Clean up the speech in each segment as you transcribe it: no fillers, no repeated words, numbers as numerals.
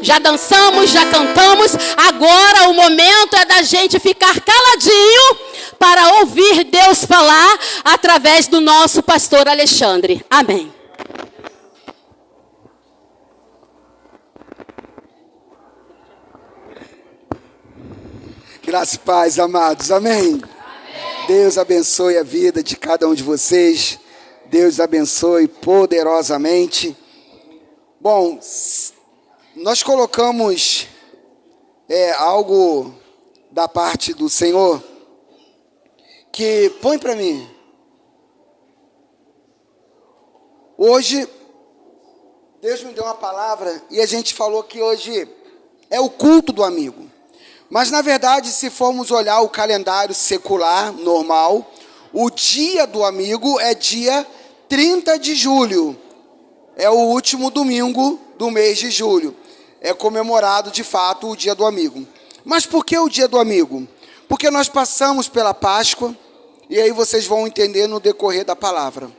Já dançamos, já cantamos. Agora o momento é da gente ficar caladinho para ouvir Deus falar através do nosso pastor Alexandre. Amém. Graça e paz, amados. Amém. Deus abençoe a vida de cada um de vocês. Deus abençoe poderosamente. Bom, nós colocamos algo da parte do Senhor que põe para mim. Hoje, Deus me deu uma palavra e a gente falou que hoje é o culto do amigo. Mas, na verdade, se formos olhar o calendário secular, normal, o dia do amigo é dia 30 de julho. É o último domingo do mês de julho. É comemorado, de fato, o dia do amigo. Mas por que o dia do amigo? Porque nós passamos pela Páscoa, e aí vocês vão entender no decorrer da palavra.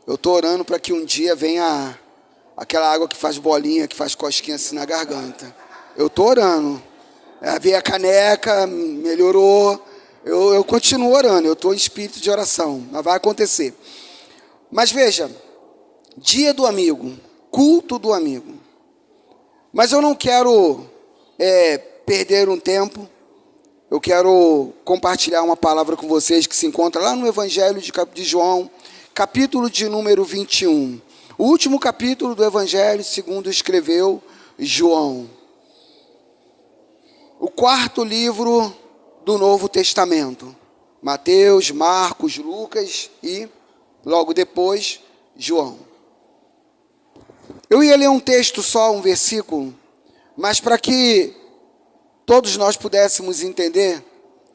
Eu estou orando para que um dia venha aquela água que faz bolinha, que faz cosquinha assim na garganta. Eu estou orando. Veio a caneca, melhorou. Eu continuo orando, eu estou em espírito de oração. Mas vai acontecer. Mas veja, dia do amigo, culto do amigo. Mas eu não quero perder um tempo. Eu quero compartilhar uma palavra com vocês que se encontra lá no Evangelho de João, capítulo de número 21. O último capítulo do Evangelho, segundo escreveu João. O quarto livro do Novo Testamento. Mateus, Marcos, Lucas e, logo depois, João. Eu ia ler um texto só, um versículo, mas para que todos nós pudéssemos entender,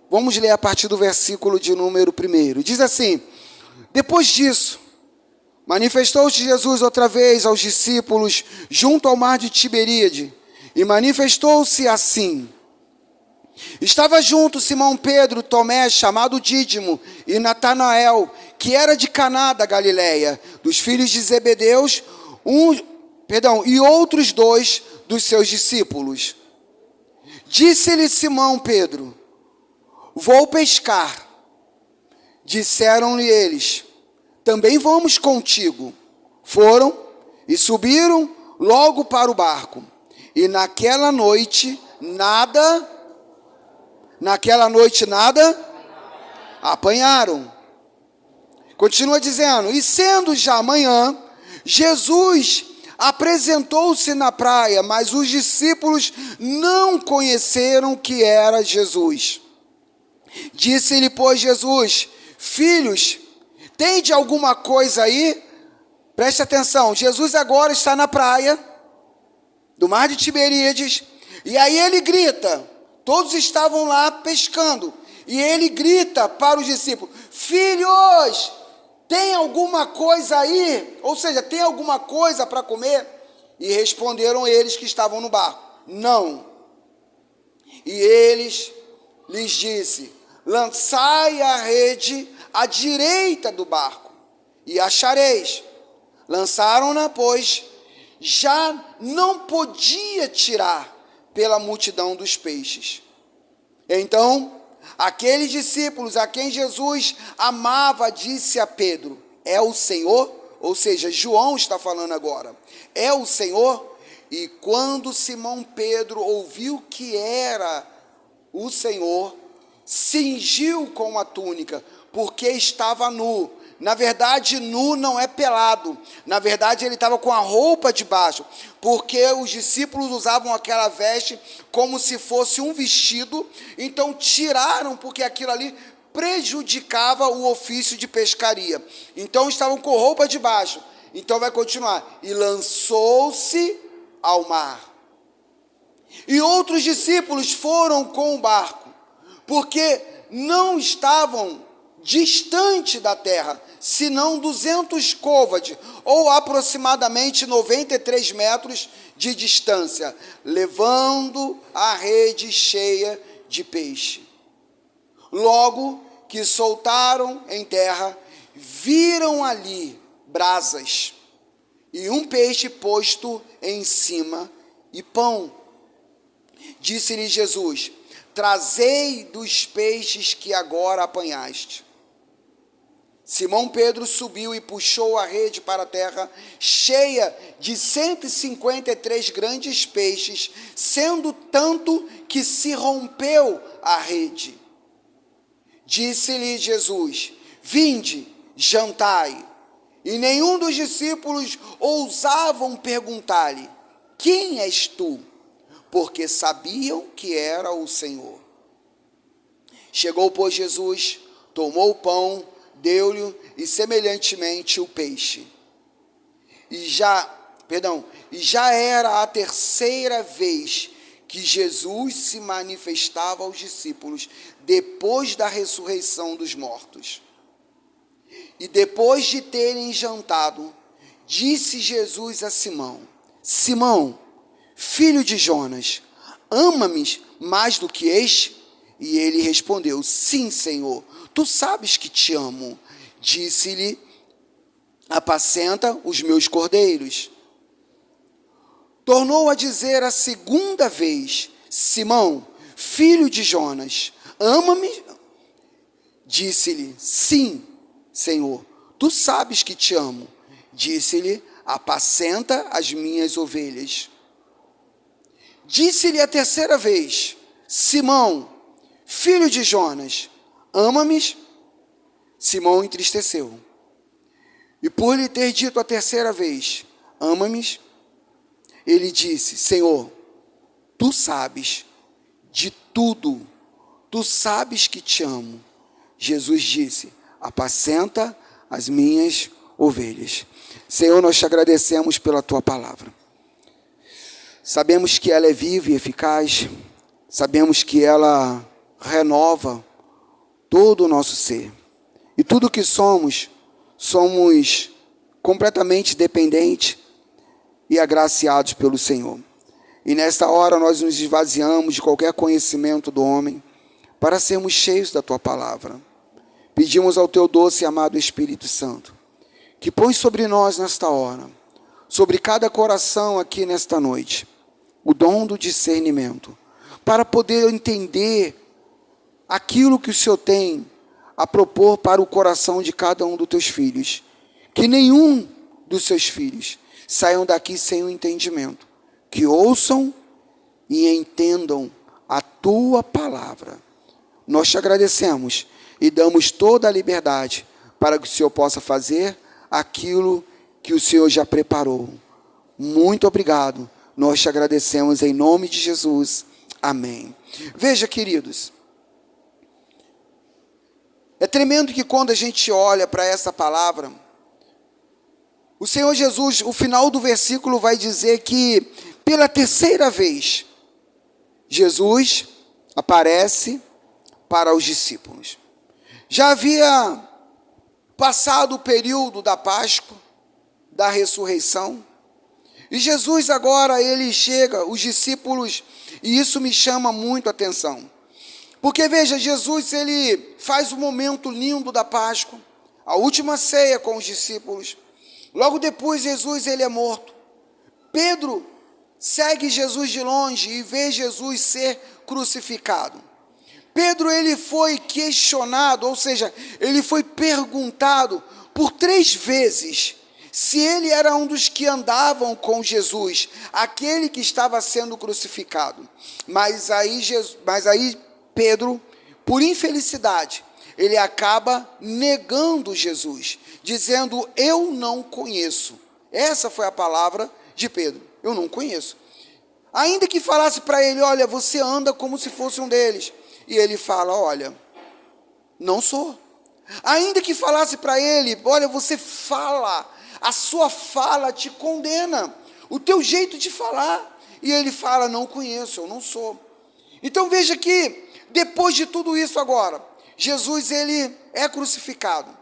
vamos ler a partir do versículo de número 1. Diz assim: depois disso, manifestou-se Jesus outra vez aos discípulos junto ao mar de Tiberíade, e manifestou-se assim. Estava junto Simão Pedro, Tomé, chamado Dídimo, e Natanael, que era de Caná da Galileia, dos filhos de Zebedeus, e outros 2 dos seus discípulos. Disse-lhe Simão Pedro: vou pescar. Disseram-lhe eles: também vamos contigo. Foram e subiram logo para o barco. E naquela noite nada apanharam. Continua dizendo: e sendo já amanhã, Jesus apresentou-se na praia, mas os discípulos não conheceram que era Jesus. Disse-lhe, pois, Jesus: filhos, tende alguma coisa aí? Preste atenção, Jesus agora está na praia do mar de Tiberíades, e aí ele grita, todos estavam lá pescando, e ele grita para os discípulos: filhos, tem alguma coisa aí? Ou seja, tem alguma coisa para comer? E responderam eles que estavam no barco: não. E eles lhes disse: lançai a rede à direita do barco, e achareis. Lançaram-na, pois já não podia tirar pela multidão dos peixes. Então, aqueles discípulos a quem Jesus amava, disse a Pedro: é o Senhor? Ou seja, João está falando agora. É o Senhor? E quando Simão Pedro ouviu que era o Senhor, cingiu com a túnica, porque estava nu. Na verdade, nu não é pelado. Na verdade, ele estava com a roupa de baixo, porque os discípulos usavam aquela veste como se fosse um vestido. Então, tiraram, porque aquilo ali prejudicava o ofício de pescaria. Então, estavam com roupa de baixo. Então, vai continuar. E lançou-se ao mar. E outros discípulos foram com o barco, porque não estavam distante da terra, senão 200 côvades, ou aproximadamente 93 metros de distância, levando a rede cheia de peixe. Logo que soltaram em terra, viram ali brasas e um peixe posto em cima e pão. Disse-lhe Jesus: trazei dos peixes que agora apanhaste. Simão Pedro subiu e puxou a rede para a terra, cheia de 153 grandes peixes, sendo tanto que se rompeu a rede. Disse-lhe Jesus: vinde, jantai. E nenhum dos discípulos ousavam perguntar-lhe: quem és tu? Porque sabiam que era o Senhor. Chegou, pois, Jesus, tomou o pão, deu-lhe e semelhantemente o peixe. E já era a terceira vez que Jesus se manifestava aos discípulos depois da ressurreição dos mortos. E depois de terem jantado, disse Jesus a Simão: Simão, filho de Jonas, ama-me mais do que este? E ele respondeu: sim, Senhor, tu sabes que te amo. Disse-lhe: apacenta os meus cordeiros. Tornou a dizer a segunda vez: Simão, filho de Jonas, ama-me? Disse-lhe: sim, Senhor, tu sabes que te amo. Disse-lhe: apacenta as minhas ovelhas. Disse-lhe a terceira vez: Simão, filho de Jonas, ama-me? Simão entristeceu. E por lhe ter dito a terceira vez: ama-me? Ele disse: Senhor, tu sabes de tudo, tu sabes que te amo. Jesus disse: apacenta as minhas ovelhas. Senhor, nós te agradecemos pela tua palavra. Sabemos que ela é viva e eficaz, sabemos que ela renova todo o nosso ser. E tudo que somos completamente dependentes e agraciados pelo Senhor. E nesta hora nós nos esvaziamos de qualquer conhecimento do homem para sermos cheios da tua palavra. Pedimos ao teu doce e amado Espírito Santo que põe sobre nós nesta hora, sobre cada coração aqui nesta noite, o dom do discernimento, para poder entender aquilo que o Senhor tem a propor para o coração de cada um dos teus filhos. Que nenhum dos seus filhos saiam daqui sem o entendimento. Que ouçam e entendam a tua palavra. Nós te agradecemos e damos toda a liberdade para que o Senhor possa fazer aquilo que o Senhor já preparou. Muito obrigado. Nós te agradecemos em nome de Jesus. Amém. Veja, queridos, é tremendo que quando a gente olha para essa palavra, o Senhor Jesus, o final do versículo vai dizer que pela terceira vez, Jesus aparece para os discípulos. Já havia passado o período da Páscoa, da ressurreição, e Jesus agora, ele chega, os discípulos, e isso me chama muito a atenção. Porque veja, Jesus, ele faz o momento lindo da Páscoa, a última ceia com os discípulos. Logo depois, Jesus, ele é morto. Pedro segue Jesus de longe e vê Jesus ser crucificado. Pedro, ele foi questionado, ou seja, ele foi perguntado por 3 vezes se ele era um dos que andavam com Jesus, aquele que estava sendo crucificado. Mas aí Pedro, por infelicidade, ele acaba negando Jesus, dizendo: eu não conheço. Essa foi a palavra de Pedro: eu não conheço. Ainda que falasse para ele: olha, você anda como se fosse um deles. E ele fala: olha, não sou. Ainda que falasse para ele: olha, você fala, a sua fala te condena, o teu jeito de falar. E ele fala: não conheço, eu não sou. Então veja que, depois de tudo isso agora, Jesus, ele é crucificado.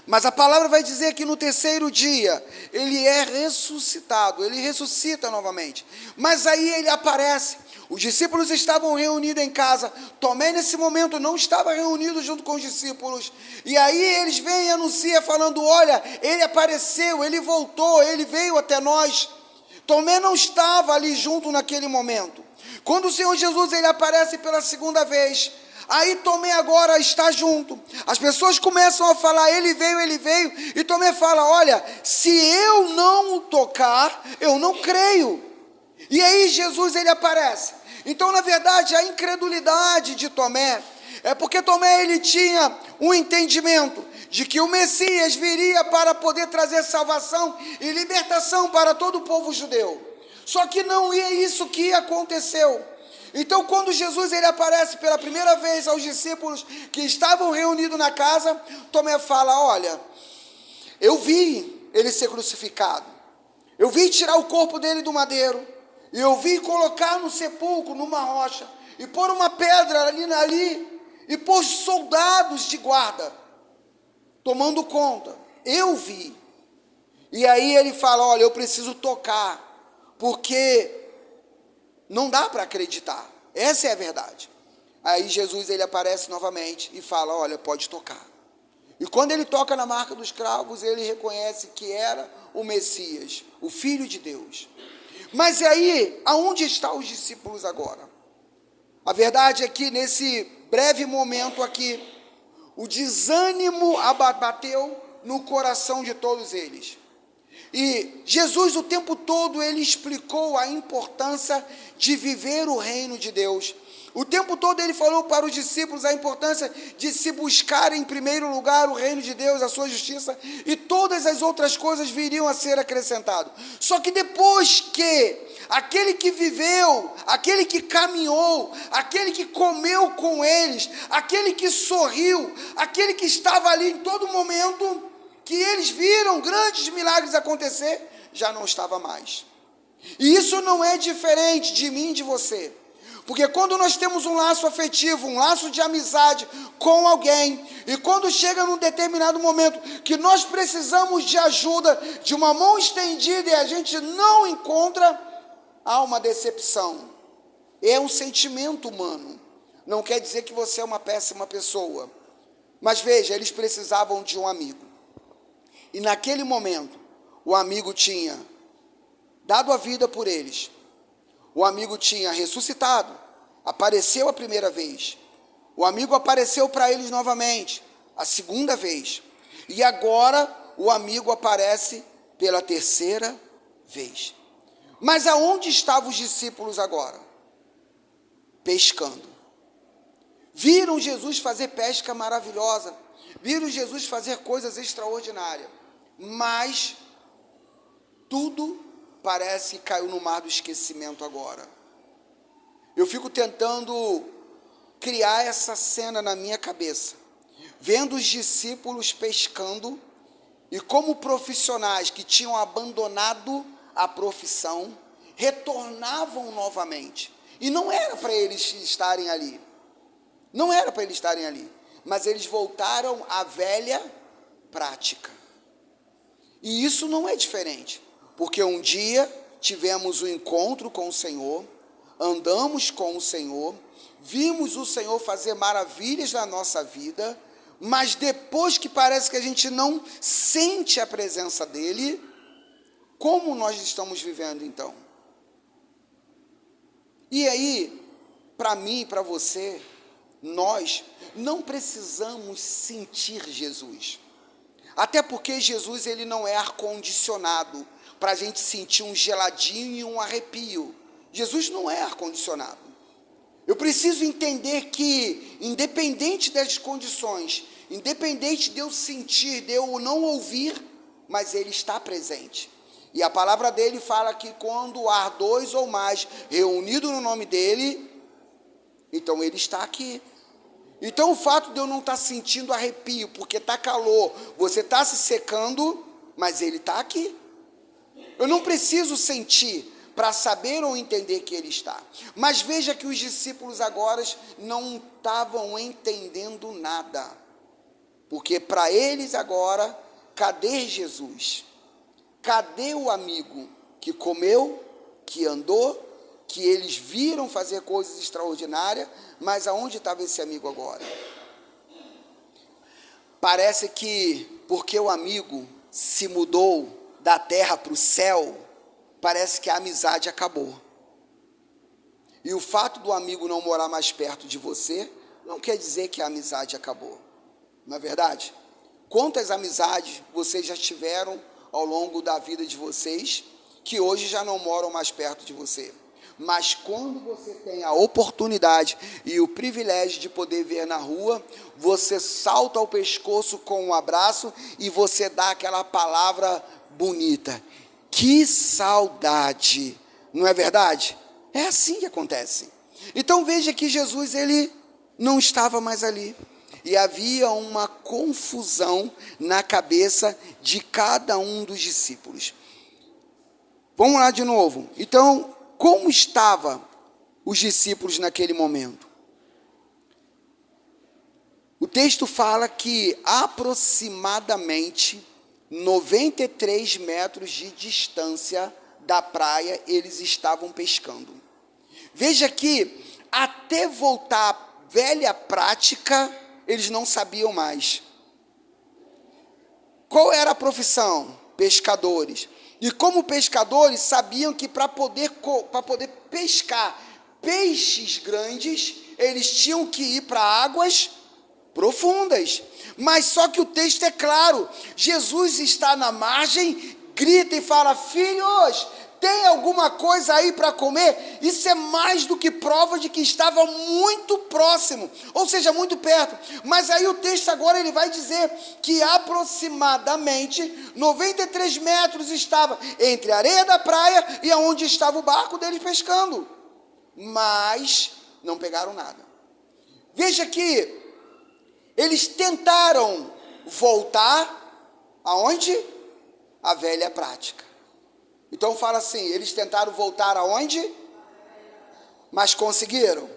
Mas a palavra vai dizer que no terceiro dia, ele é ressuscitado, ele ressuscita novamente. Mas aí ele aparece. Os discípulos estavam reunidos em casa. Tomé, nesse momento, não estava reunido junto com os discípulos. E aí eles vêm e anunciam, falando: olha, ele apareceu, ele voltou, ele veio até nós. Tomé não estava ali junto naquele momento. Quando o Senhor Jesus ele aparece pela segunda vez, aí Tomé agora está junto. As pessoas começam a falar: ele veio. E Tomé fala: olha, se eu não o tocar, eu não creio. E aí Jesus ele aparece. Então, na verdade, a incredulidade de Tomé é porque Tomé ele tinha um entendimento de que o Messias viria para poder trazer salvação e libertação para todo o povo judeu. Só que não é isso que aconteceu. Então, quando Jesus ele aparece pela primeira vez aos discípulos que estavam reunidos na casa, Tomé fala: olha, eu vi ele ser crucificado, eu vi tirar o corpo dele do madeiro, e eu vi colocar no sepulcro, numa rocha, e pôr uma pedra ali, e pôr soldados de guarda, tomando conta. Eu vi. E aí ele fala: olha, eu preciso tocar, porque não dá para acreditar. Essa é a verdade. Aí Jesus ele aparece novamente e fala: olha, pode tocar. E quando ele toca na marca dos cravos, ele reconhece que era o Messias, o Filho de Deus. Mas e aí, aonde estão os discípulos agora? A verdade é que nesse breve momento aqui, o desânimo abateu no coração de todos eles. E Jesus o tempo todo ele explicou a importância de viver o reino de Deus. O tempo todo ele falou para os discípulos a importância de se buscar em primeiro lugar o reino de Deus, a sua justiça, e todas as outras coisas viriam a ser acrescentadas. Só que depois que aquele que viveu, aquele que caminhou, aquele que comeu com eles, aquele que sorriu, aquele que estava ali em todo momento, que eles viram grandes milagres acontecer, já não estava mais. E isso não é diferente de mim e de você. Porque quando nós temos um laço afetivo, um laço de amizade com alguém, e quando chega num determinado momento que nós precisamos de ajuda, de uma mão estendida, e a gente não encontra, há uma decepção. É um sentimento humano. Não quer dizer que você é uma péssima pessoa. Mas veja, eles precisavam de um amigo. E naquele momento, o amigo tinha dado a vida por eles. O amigo tinha ressuscitado, apareceu a primeira vez. O amigo apareceu para eles novamente, a segunda vez. E agora o amigo aparece pela terceira vez. Mas aonde estavam os discípulos agora? Pescando. Viram Jesus fazer pesca maravilhosa. Viram Jesus fazer coisas extraordinárias. Mas tudo parece que caiu no mar do esquecimento agora. Eu fico tentando criar essa cena na minha cabeça, vendo os discípulos pescando, e como profissionais que tinham abandonado a profissão, retornavam novamente. E não era para eles estarem ali. Não era para eles estarem ali. Mas eles voltaram à velha prática. E isso não é diferente. Porque um dia tivemos um encontro com o Senhor, andamos com o Senhor, vimos o Senhor fazer maravilhas na nossa vida, mas depois que parece que a gente não sente a presença dEle, como nós estamos vivendo então? E aí, para mim e para você, nós não precisamos sentir Jesus. Até porque Jesus ele não é ar-condicionado, para a gente sentir um geladinho e um arrepio. Jesus não é ar-condicionado. Eu preciso entender que, independente das condições, independente de eu sentir, de eu não ouvir, mas Ele está presente. E a palavra dele fala que quando há 2 ou mais reunidos no nome dele, então Ele está aqui. Então o fato de eu não estar sentindo arrepio, porque está calor, você está se secando, mas Ele está aqui. Eu não preciso sentir para saber ou entender que Ele está. Mas veja que os discípulos agora não estavam entendendo nada. Porque para eles agora, cadê Jesus? Cadê o amigo que comeu, que andou, que eles viram fazer coisas extraordinárias, mas aonde estava esse amigo agora? Parece que porque o amigo se mudou da terra para o céu, parece que a amizade acabou. E o fato do amigo não morar mais perto de você, não quer dizer que a amizade acabou. Não é verdade? Quantas amizades vocês já tiveram ao longo da vida de vocês, que hoje já não moram mais perto de você? Mas quando você tem a oportunidade e o privilégio de poder ver na rua, você salta ao pescoço com um abraço e você dá aquela palavra bonita. Que saudade! Não é verdade? É assim que acontece. Então veja que Jesus, ele não estava mais ali. E havia uma confusão na cabeça de cada um dos discípulos. Vamos lá de novo. Então, como estavam os discípulos naquele momento? O texto fala que aproximadamente 93 metros de distância da praia eles estavam pescando. Veja que até voltar à velha prática, eles não sabiam mais. Qual era a profissão? Pescadores. E como pescadores, sabiam que para poder pescar peixes grandes, eles tinham que ir para águas profundas. Mas só que o texto é claro, Jesus está na margem, grita e fala: filhos, tem alguma coisa aí para comer? Isso é mais do que prova de que estava muito próximo, ou seja, muito perto. Mas aí o texto agora ele vai dizer que aproximadamente 93 metros estava entre a areia da praia e aonde estava o barco deles pescando. Mas não pegaram nada. Veja que eles tentaram voltar aonde? A velha prática. Então fala assim, eles tentaram voltar aonde? Mas conseguiram?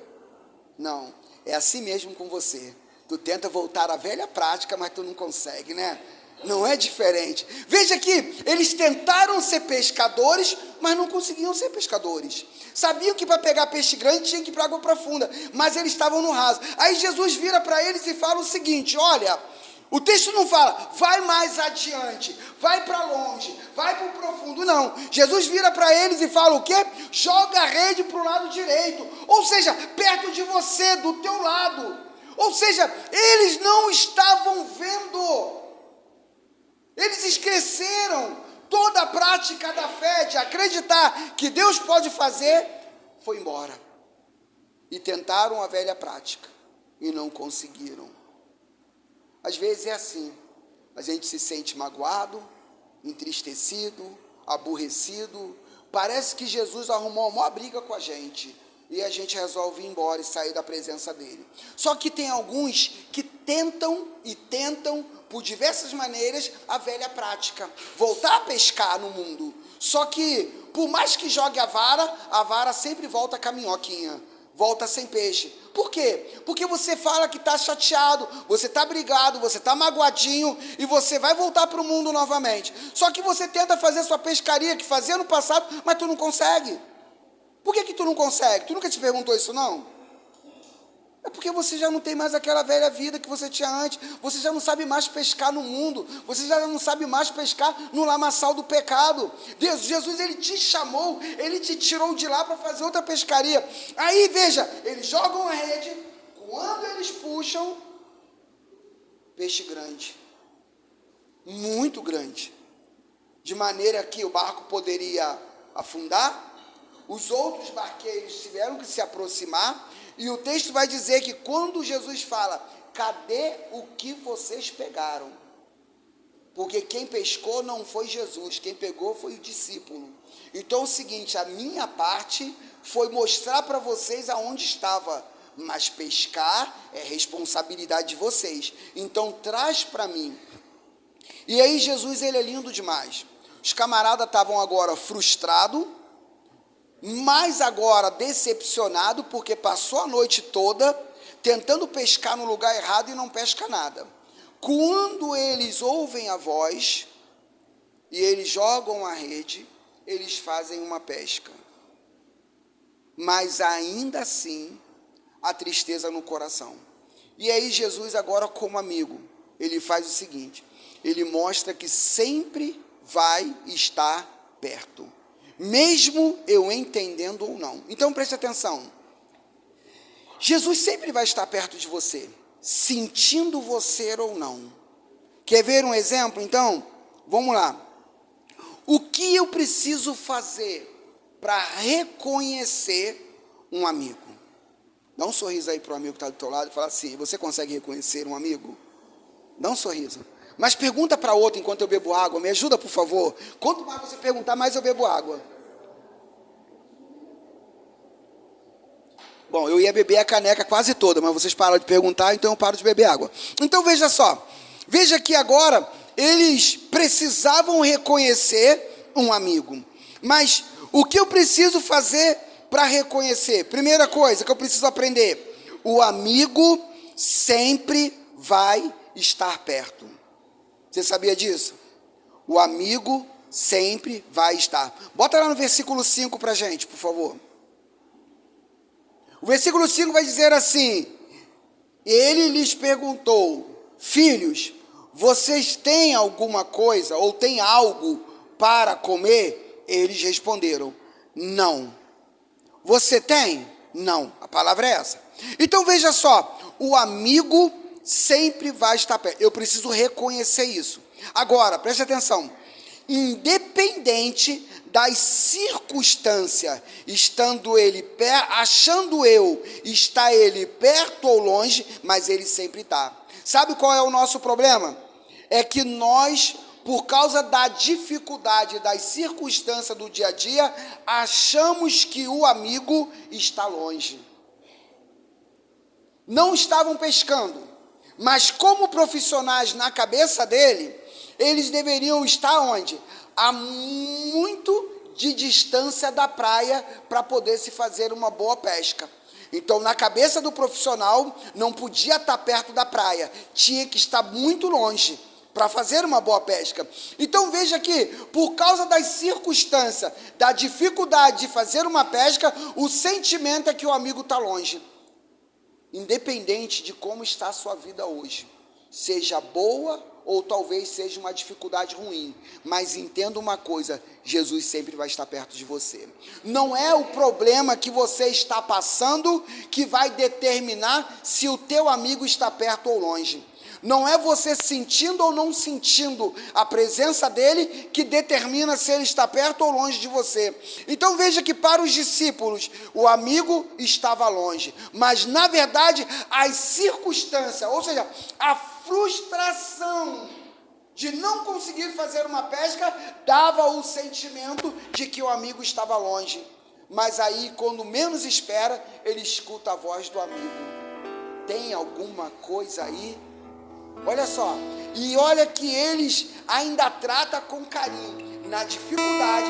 Não, é assim mesmo com você. Tu tenta voltar à velha prática, mas tu não consegue, né? Não é diferente. Veja que eles tentaram ser pescadores, mas não conseguiam ser pescadores. Sabiam que para pegar peixe grande tinha que ir para água profunda, mas eles estavam no raso. Aí Jesus vira para eles e fala o seguinte: olha, o texto não fala, vai mais adiante, vai para longe, vai para o profundo, não. Jesus vira para eles e fala o quê? Joga a rede para o lado direito, ou seja, perto de você, do teu lado. Ou seja, eles não estavam vendo, eles esqueceram. Toda a prática da fé, de acreditar que Deus pode fazer, foi embora. E tentaram a velha prática, e não conseguiram. Às vezes é assim, a gente se sente magoado, entristecido, aborrecido, parece que Jesus arrumou uma briga com a gente, e a gente resolve ir embora e sair da presença dele. Só que tem alguns que tentam por diversas maneiras a velha prática, voltar a pescar no mundo. Só que por mais que jogue a vara sempre volta com a minhoquinha, volta sem peixe. Por quê? Porque você fala que está chateado, você está brigado, você está magoadinho e você vai voltar para o mundo novamente. Só que você tenta fazer sua pescaria que fazia no passado, mas tu não consegue. Por que tu não consegue? Tu nunca te perguntou isso, não? É porque você já não tem mais aquela velha vida que você tinha antes. Você já não sabe mais pescar no mundo. Você já não sabe mais pescar no lamaçal do pecado. Jesus, ele te chamou, ele te tirou de lá para fazer outra pescaria. Aí, veja, eles jogam a rede, quando eles puxam, peixe grande. Muito grande. De maneira que o barco poderia afundar. Os outros barqueiros tiveram que se aproximar. E o texto vai dizer que quando Jesus fala, cadê o que vocês pegaram? Porque quem pescou não foi Jesus, quem pegou foi o discípulo. Então é o seguinte, a minha parte foi mostrar para vocês aonde estava, mas pescar é responsabilidade de vocês. Então traz para mim. E aí Jesus, ele é lindo demais. Os camaradas estavam agora frustrados, mas agora decepcionado, porque passou a noite toda tentando pescar no lugar errado e não pesca nada. Quando eles ouvem a voz e eles jogam a rede, eles fazem uma pesca. mas ainda assim há tristeza no coração. E aí Jesus agora, como amigo, ele faz o seguinte, ele mostra que sempre vai estar perto, mesmo eu entendendo ou não. Então preste atenção, Jesus sempre vai estar perto de você, sentindo você ou não. Quer ver um exemplo? Então, vamos lá. O que eu preciso fazer para reconhecer um amigo? Dá um sorriso aí para o amigo que está do teu lado e fala assim, você consegue reconhecer um amigo? Dá um sorriso. Mas pergunta para outro enquanto eu bebo água, me ajuda por favor. Quanto mais você perguntar, mais eu bebo água. Bom, eu ia beber a caneca quase toda, mas vocês pararam de perguntar, então eu paro de beber água. Então veja só, veja que agora eles precisavam reconhecer um amigo. Mas o que eu preciso fazer para reconhecer? Primeira coisa que eu preciso aprender, o amigo sempre vai estar perto. Você sabia disso? O amigo sempre vai estar. Bota lá no versículo 5 para a gente, por favor. O versículo 5 vai dizer assim, ele lhes perguntou, filhos, vocês têm alguma coisa ou têm algo para comer? Eles responderam, não. Você tem? Não. A palavra é essa. Então veja só, o amigo sempre vai estar perto. Eu preciso reconhecer isso. Agora, preste atenção, independente das circunstâncias, estando ele achando eu, está ele perto ou longe, mas ele sempre está. Sabe qual é o nosso problema? É que nós, por causa da dificuldade, das circunstâncias do dia a dia, achamos que o amigo está longe. Não estavam pescando, mas como profissionais na cabeça dele, eles deveriam estar onde? Há muito de distância da praia para poder se fazer uma boa pesca. Então, na cabeça do profissional, não podia estar perto da praia, tinha que estar muito longe para fazer uma boa pesca. Então, veja que, por causa das circunstâncias, da dificuldade de fazer uma pesca, o sentimento é que o amigo está longe. Independente de como está a sua vida hoje, seja boa ou talvez seja uma dificuldade ruim, mas entenda uma coisa, Jesus sempre vai estar perto de você. Não é o problema que você está passando que vai determinar se o teu amigo está perto ou longe. Não é você sentindo ou não sentindo a presença dele que determina se ele está perto ou longe de você. Então veja que para os discípulos, o amigo estava longe, mas na verdade as circunstâncias, ou seja, a frustração de não conseguir fazer uma pesca, dava o sentimento de que o amigo estava longe. Mas aí, quando menos espera, ele escuta a voz do amigo. Tem alguma coisa aí? Olha só, e olha que eles ainda tratam com carinho, na dificuldade,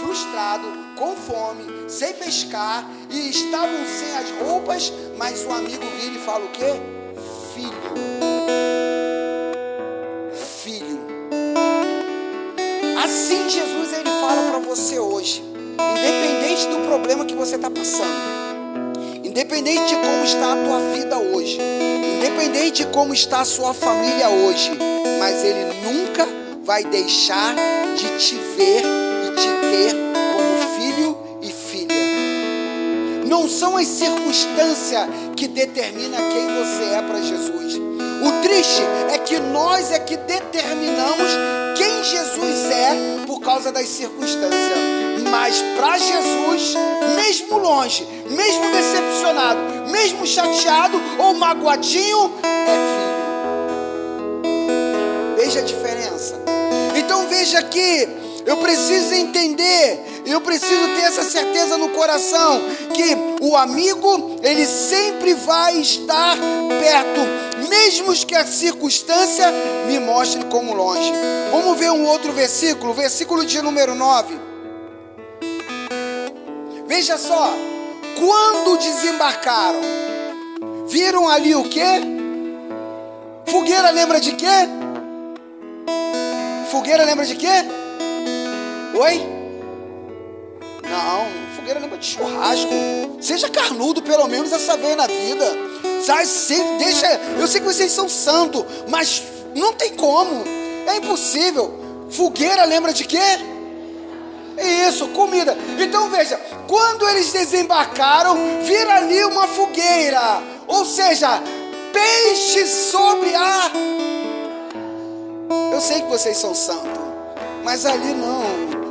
frustrado, com fome, sem pescar, e estavam sem as roupas, mas o amigo vira e fala o quê? Filho. Assim Jesus ele fala para você hoje, independente do problema que você está passando, independente de como está a tua vida hoje, independente de como está a sua família hoje, mas ele nunca vai deixar de te ver e te ter como filho e filha. Não são as circunstâncias que determinam quem você é para Jesus. O triste é que nós é que determinamos quem Jesus é por causa das circunstâncias. Mas para Jesus, mesmo longe, mesmo decepcionado, mesmo chateado ou magoadinho, é filho. Veja a diferença. Então veja que eu preciso entender, eu preciso ter essa certeza no coração, que o amigo, ele sempre vai estar perto, mesmo que a circunstância me mostre como longe. Vamos ver um outro versículo, versículo de número 9. Veja só, quando desembarcaram, viram ali o quê? Fogueira lembra de quê? Fogueira lembra de quê? Oi? Não, fogueira lembra de churrasco. Seja carnudo pelo menos essa vez na vida. Sabe, eu sei que vocês são santos, mas não tem como. É impossível. Fogueira lembra de quê? Isso, comida. Então veja, quando eles desembarcaram, viram ali uma fogueira, ou seja, peixe sobre a... Eu sei que vocês são santos, mas ali não,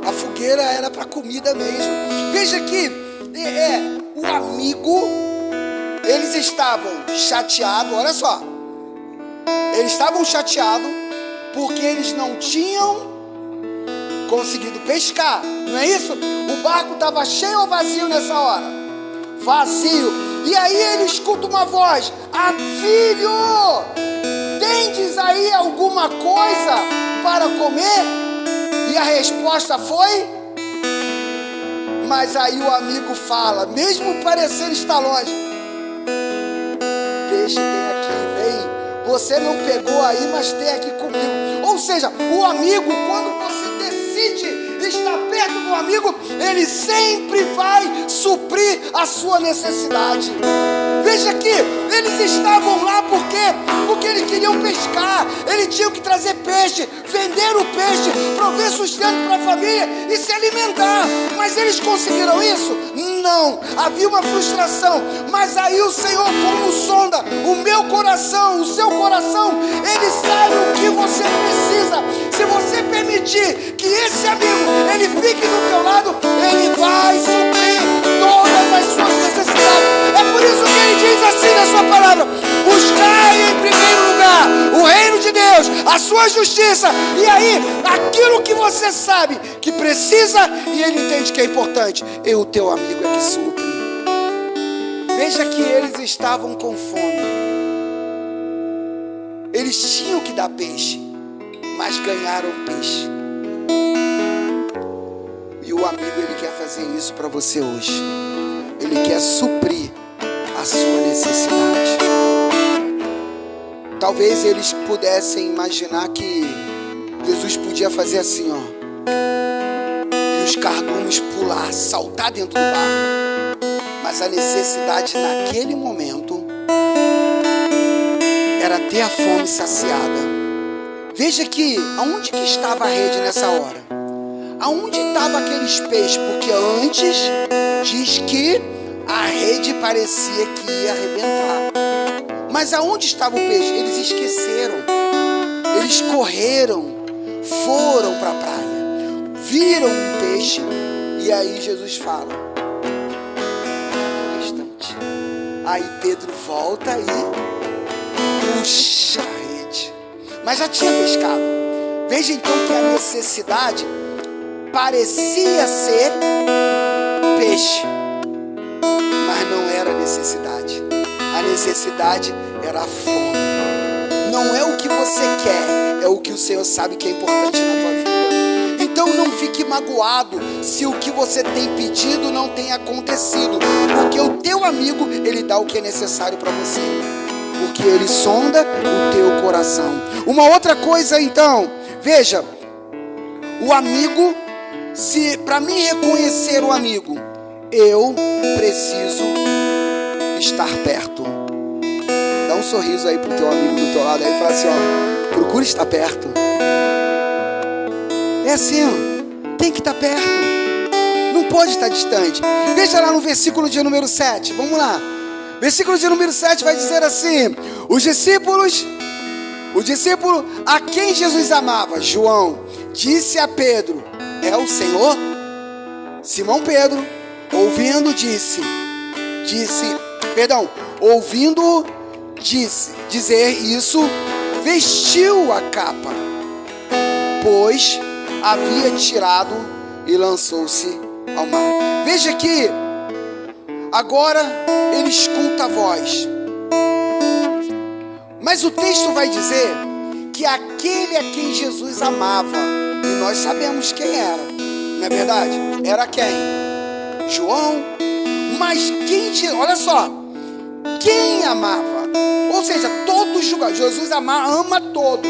a fogueira era para comida mesmo. Veja que o amigo, eles estavam chateados, olha só, eles estavam chateados porque eles não tinham conseguido pescar, não é isso? O barco estava cheio ou vazio nessa hora? Vazio. E aí ele escuta uma voz: filho, tendes aí alguma coisa para comer? E a resposta foi... Mas aí o amigo fala, mesmo parecendo estar longe: peixe tem aqui, vem. Você não pegou aí, mas tem aqui comigo. Ou seja, o amigo, quando você decide estar perto do amigo, ele sempre vai suprir a sua necessidade. Veja que eles estavam lá porque eles queriam pescar, eles tinham que trazer peixe, vender o peixe, prover sustento para a família e se alimentar. Mas eles conseguiram isso? Não, havia uma frustração. Mas aí o Senhor, como sonda o meu coração, o seu coração, Ele sabe o que você precisa. Se você permitir que esse amigo, ele fique do teu lado, ele vai suprir todas as suas necessidades. É por isso que ele diz assim na sua palavra: buscai em primeiro lugar o reino de Deus, a sua justiça, e aí aquilo que você sabe que precisa e ele entende que é importante, o teu amigo é que supre. Veja que eles estavam com fome, eles tinham que dar peixe, mas ganharam peixe. E o amigo, ele quer fazer isso para você hoje. Ele quer suprir a sua necessidade. Talvez eles pudessem imaginar que Jesus podia fazer assim, ó, e os cardumes pular, saltar dentro do barco. Mas a necessidade naquele momento era ter a fome saciada. Veja que, aonde que estava a rede nessa hora? Aonde estavam aqueles peixes? Porque antes diz que a rede parecia que ia arrebentar. Mas aonde estava o peixe? Eles esqueceram. Eles correram, foram para a praia, viram um peixe, e aí Jesus fala: um instante. Aí Pedro volta e puxa a rede. Mas já tinha pescado. Veja então que a necessidade parecia ser peixe, mas não era necessidade. A necessidade era a fome. Não é o que você quer, é o que o Senhor sabe que é importante na tua vida. Então não fique magoado se o que você tem pedido não tem acontecido, porque o teu amigo, ele dá o que é necessário para você, porque ele sonda o teu coração. Uma outra coisa então, veja, o amigo, se para mim reconhecer o amigo, eu preciso estar perto. Dá um sorriso aí pro teu amigo do teu lado aí e fala assim, ó, procura estar perto. É assim, ó, tem que estar perto, não pode estar distante. Veja lá no versículo de número 7, vamos lá. Versículo de número 7 vai dizer assim: o discípulo a quem Jesus amava, João, disse a Pedro: é o Senhor? Simão Pedro, ouvindo dizer isso, vestiu a capa, pois havia tirado, e lançou-se ao mar. Veja que agora ele escuta a voz, mas o texto vai dizer que aquele a quem Jesus amava, e nós sabemos quem era, não é verdade? Era quem? João. Mas olha só, quem amava? Ou seja, todos julgavam. Jesus ama todos,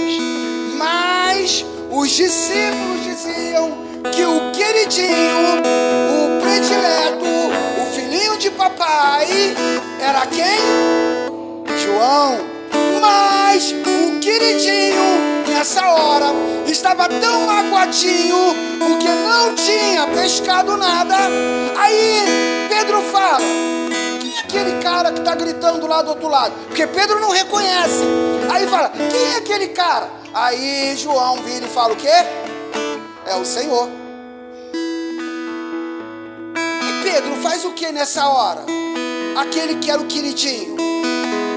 mas os discípulos diziam que o queridinho, o predileto, o filhinho de papai, era quem? João. Mas o queridinho, nessa hora, estava tão magoadinho, porque não tinha pescado nada. Aí Pedro fala: quem é aquele cara que está gritando lá do outro lado? Porque Pedro não reconhece. Aí fala: quem é aquele cara? Aí João vira e fala o quê? É o Senhor. E Pedro faz o que nessa hora? Aquele que era o queridinho,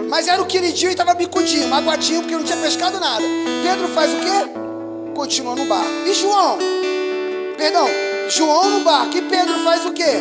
mas era o queridinho e estava bicudinho, magoadinho, porque não tinha pescado nada. Pedro faz o quê? Continua no barco. E João? João no barco. E Pedro faz o quê?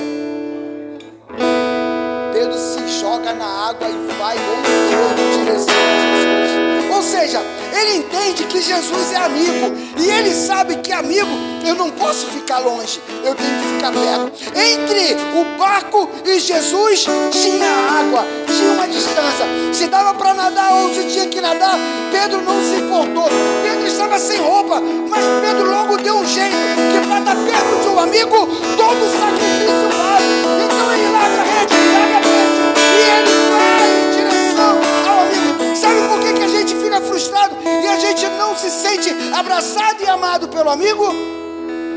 Pedro se joga na água e vai em direção a Jesus. Ou seja, ele entende que Jesus é amigo. E ele sabe que amigo, eu não posso ficar longe, eu tenho que ficar perto. Entre o barco e Jesus tinha água, tinha uma distância. Se dava para nadar ou se tinha que nadar, Pedro não se importou. Pedro estava sem roupa, mas Pedro logo deu um jeito, que para estar perto de um amigo, todo sacrifício vale. Então ele larga a rede, e ele vai em direção ao amigo. Sabe por que a gente fica frustrado e a gente não se sente abraçado e amado pelo amigo?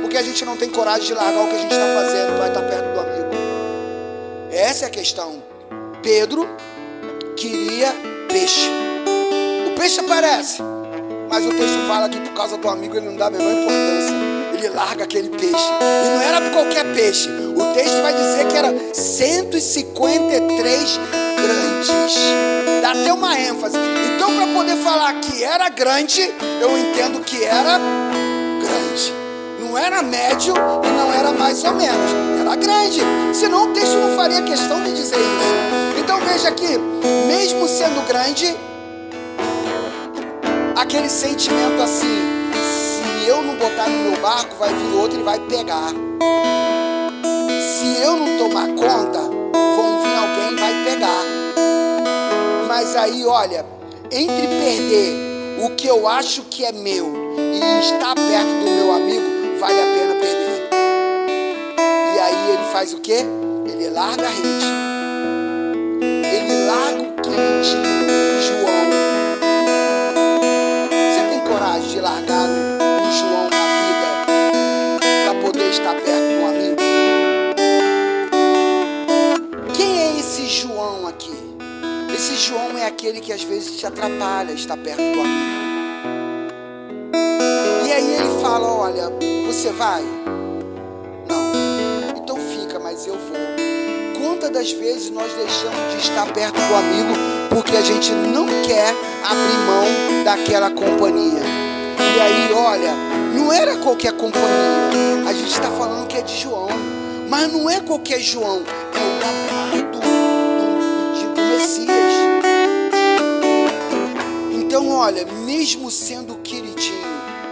Porque a gente não tem coragem de largar o que a gente está fazendo para estar perto do amigo. Essa é a questão. Pedro queria peixe. O peixe aparece, mas o texto fala que por causa do amigo ele não dá a menor importância. Ele larga aquele peixe. E não era qualquer peixe. O texto vai dizer que era 153 grandes. Dá até uma ênfase. Então, para poder falar que era grande, eu entendo que era grande. Não era médio e não era mais ou menos. Era grande. Senão o texto não faria questão de dizer isso. Então veja aqui, mesmo sendo grande, aquele sentimento assim: se eu não botar no meu barco, vai vir outro e vai pegar. Se eu não tomar conta, vão vir alguém e vai pegar. Mas aí, olha, entre perder o que eu acho que é meu e estar perto do meu amigo, vale a pena perder. E aí ele faz o quê? Ele larga a rede. Ele larga o queridinho João. Você tem coragem de largar o João na vida para poder estar perto do amigo? Quem é esse João aqui? Esse João é aquele que às vezes te atrapalha estar perto do amigo. E aí ele fala: olha, você vai? Não. Então fica, mas eu vou. Quantas das vezes nós deixamos de estar perto do amigo porque a gente não quer abrir mão daquela companhia? E aí, olha, não era qualquer companhia. A gente está falando que é de João, mas não é qualquer João. É o amado do Messias. Então, olha, mesmo sendo queridinho,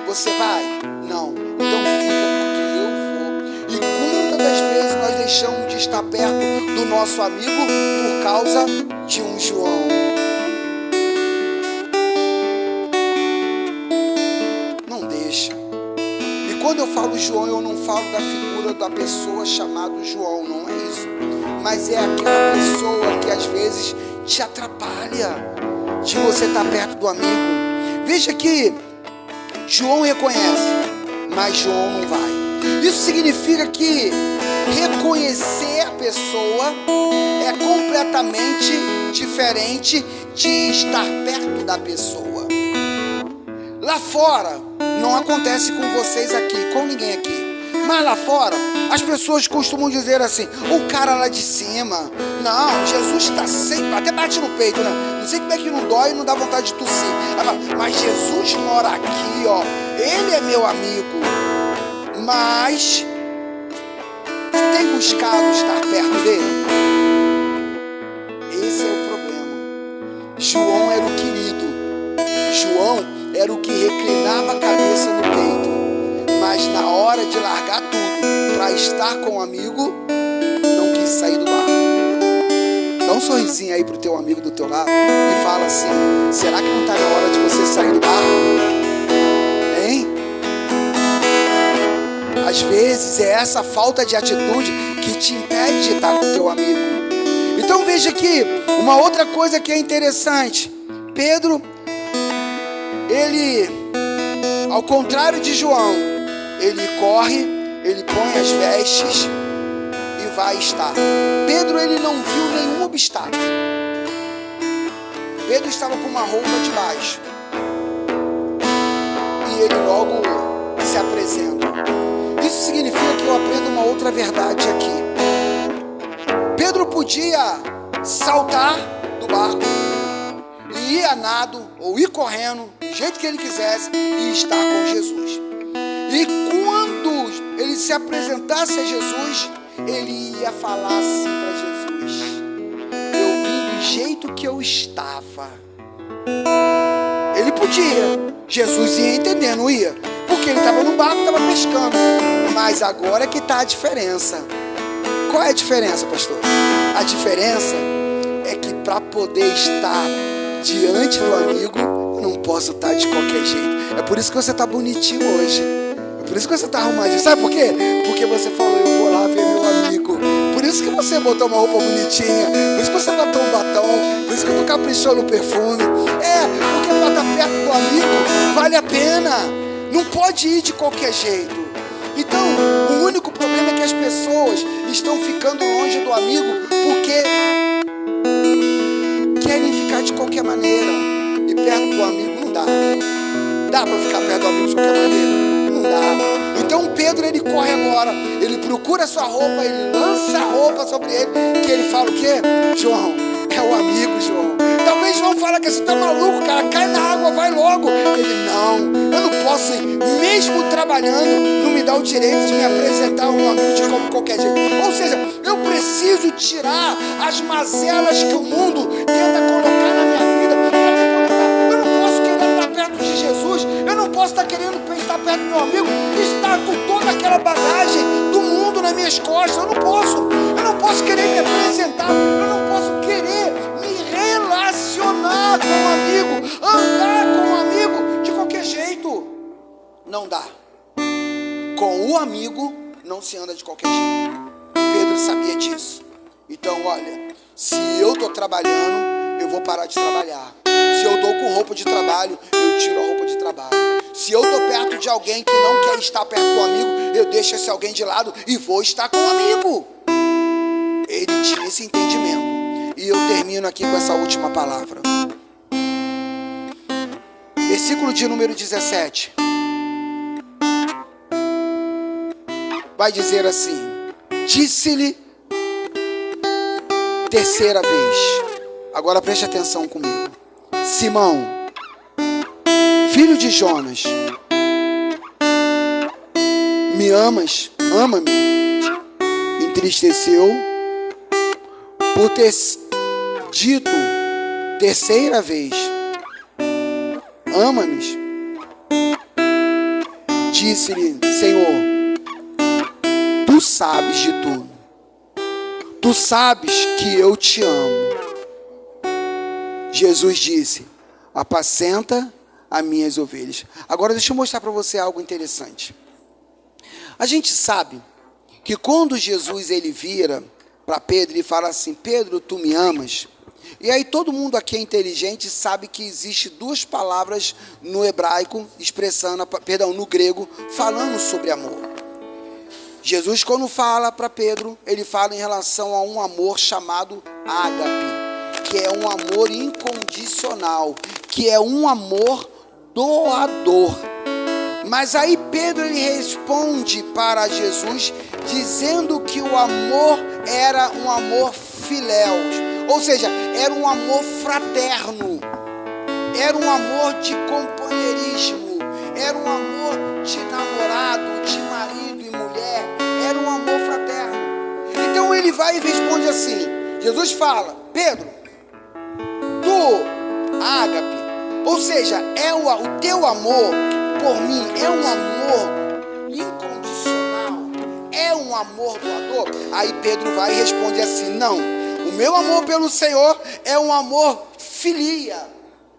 você vai? Não. Então fica, porque eu vou. E quantas das vezes nós deixamos de estar perto do nosso amigo por causa de um João? Não deixa. E quando eu falo João, eu não falo da figura da pessoa chamada João, não é isso. Mas é aquela pessoa que às vezes te atrapalha de você estar perto do amigo. Veja que João reconhece, mas João não vai. Isso significa que reconhecer a pessoa é completamente diferente de estar perto da pessoa. Lá fora, não acontece com vocês aqui, com ninguém aqui. Mas lá fora, as pessoas costumam dizer assim: o cara lá de cima, não, Jesus está sempre, até bate no peito, né? Não sei como é que não dói e não dá vontade de tossir. Mas Jesus mora aqui, ó. Ele é meu amigo. Mas tem buscado estar perto dele? Esse é o problema. João era o querido. João era o que reclinava a cabeça no peito. Mas na hora de largar tudo para estar com o amigo, não quis sair do barco. Dá um sorrisinho aí pro teu amigo do teu lado e fala assim: será que não está na hora de você sair do barco? Hein? Às vezes é essa falta de atitude que te impede de estar com o teu amigo. Então veja aqui, uma outra coisa que é interessante. Pedro, ele, ao contrário de João, ele corre, ele põe as vestes e vai estar. Pedro, ele não viu nenhum obstáculo. Pedro estava com uma roupa de baixo. E ele logo se apresenta. Isso significa que eu aprendo uma outra verdade aqui. Pedro podia saltar do barco e ir a nado ou ir correndo do jeito que ele quisesse e estar com Jesus. E quando ele se apresentasse a Jesus, ele ia falar assim para Jesus: eu vim do jeito que eu estava. Ele podia, Jesus ia entender, não ia? Porque ele estava no barco, estava pescando. Mas agora é que está a diferença. Qual é a diferença, pastor? A diferença é que para poder estar diante do amigo, eu não posso estar de qualquer jeito. É por isso que você está bonitinho hoje. É por isso que você está arrumadinho. Sabe por quê? Porque você falou, eu vou lá ver meu amigo. Por isso que você botou uma roupa bonitinha. Por isso que você botou um batom. Por isso que tu caprichou no perfume. Porque para estar perto do amigo vale a pena. Não pode ir de qualquer jeito. Então, o único problema é que as pessoas estão ficando longe do amigo porque querem ficar de qualquer maneira. E perto do amigo não dá. Dá para ficar perto do amigo de qualquer maneira? Não dá. Então Pedro, ele corre agora. Ele procura a sua roupa, ele lança a roupa sobre ele. Que ele fala o quê? João, é o amigo, João. Talvez João fale que você tá maluco, cara, cai na água, vai logo. Ele, não, eu não posso ir. Mesmo trabalhando, não me dá o direito de me apresentar a um amigo de qualquer jeito. Ou seja, eu preciso tirar as mazelas que o mundo tenta colocar na minha vida. Eu não posso querer estar perto de Jesus. Eu não posso estar querendo estar perto do meu amigo e estar com toda aquela bagagem do mundo nas minhas costas. Eu não posso. Eu não posso querer me apresentar. Eu não posso querer me relacionar com um amigo, andar com um amigo de qualquer jeito. Não dá. Com o amigo não se anda de qualquer jeito. Pedro sabia disso. Então, olha, se eu estou trabalhando, eu vou parar de trabalhar. Se eu estou com roupa de trabalho, eu tiro a roupa de trabalho. Se eu estou perto de alguém que não quer estar perto do amigo, eu deixo esse alguém de lado e vou estar com o amigo. Ele tinha esse entendimento. E eu termino aqui com essa última palavra. Versículo de número 17. Vai dizer assim: disse-lhe terceira vez. Agora preste atenção comigo. Simão, filho de Jonas, me amas? Ama-me. Entristeceu por ter dito terceira vez: ama-me. Disse-lhe: Senhor, tu sabes de tudo. Tu sabes que eu te amo. Jesus disse: apacenta as minhas ovelhas. Agora deixa eu mostrar para você algo interessante. A gente sabe que quando Jesus ele vira para Pedro e fala assim: Pedro, tu me amas? E aí todo mundo aqui é inteligente, sabe que existe duas palavras no hebraico expressando, no grego, falando sobre amor. Jesus, quando fala para Pedro, ele fala em relação a um amor chamado ágape, que é um amor incondicional, que é um amor doador. Mas aí Pedro ele responde para Jesus dizendo que o amor era um amor filéu, ou seja, era um amor fraterno, era um amor de companheirismo, era um amor de namorado, de marido e mulher, era um amor fraterno. Então ele vai e responde assim, Jesus fala: Pedro, tu, ágape, ou seja, é o teu amor por mim é um amor incondicional, é um amor doador. Aí Pedro vai e responde assim: não, o meu amor pelo Senhor é um amor filia,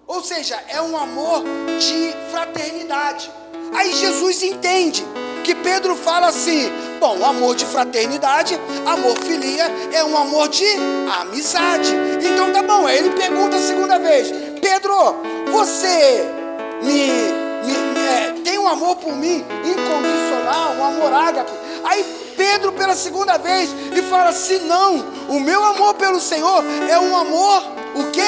ou seja, é um amor de fraternidade. Aí Jesus entende que Pedro fala assim: Bom, amor de fraternidade, amor filia, é um amor de amizade. Então tá bom, aí ele pergunta a segunda vez: Pedro, você tem um amor por mim incondicional, um amor ágape? Aí Pedro pela segunda vez e fala assim: não, o meu amor pelo Senhor é um amor, o quê?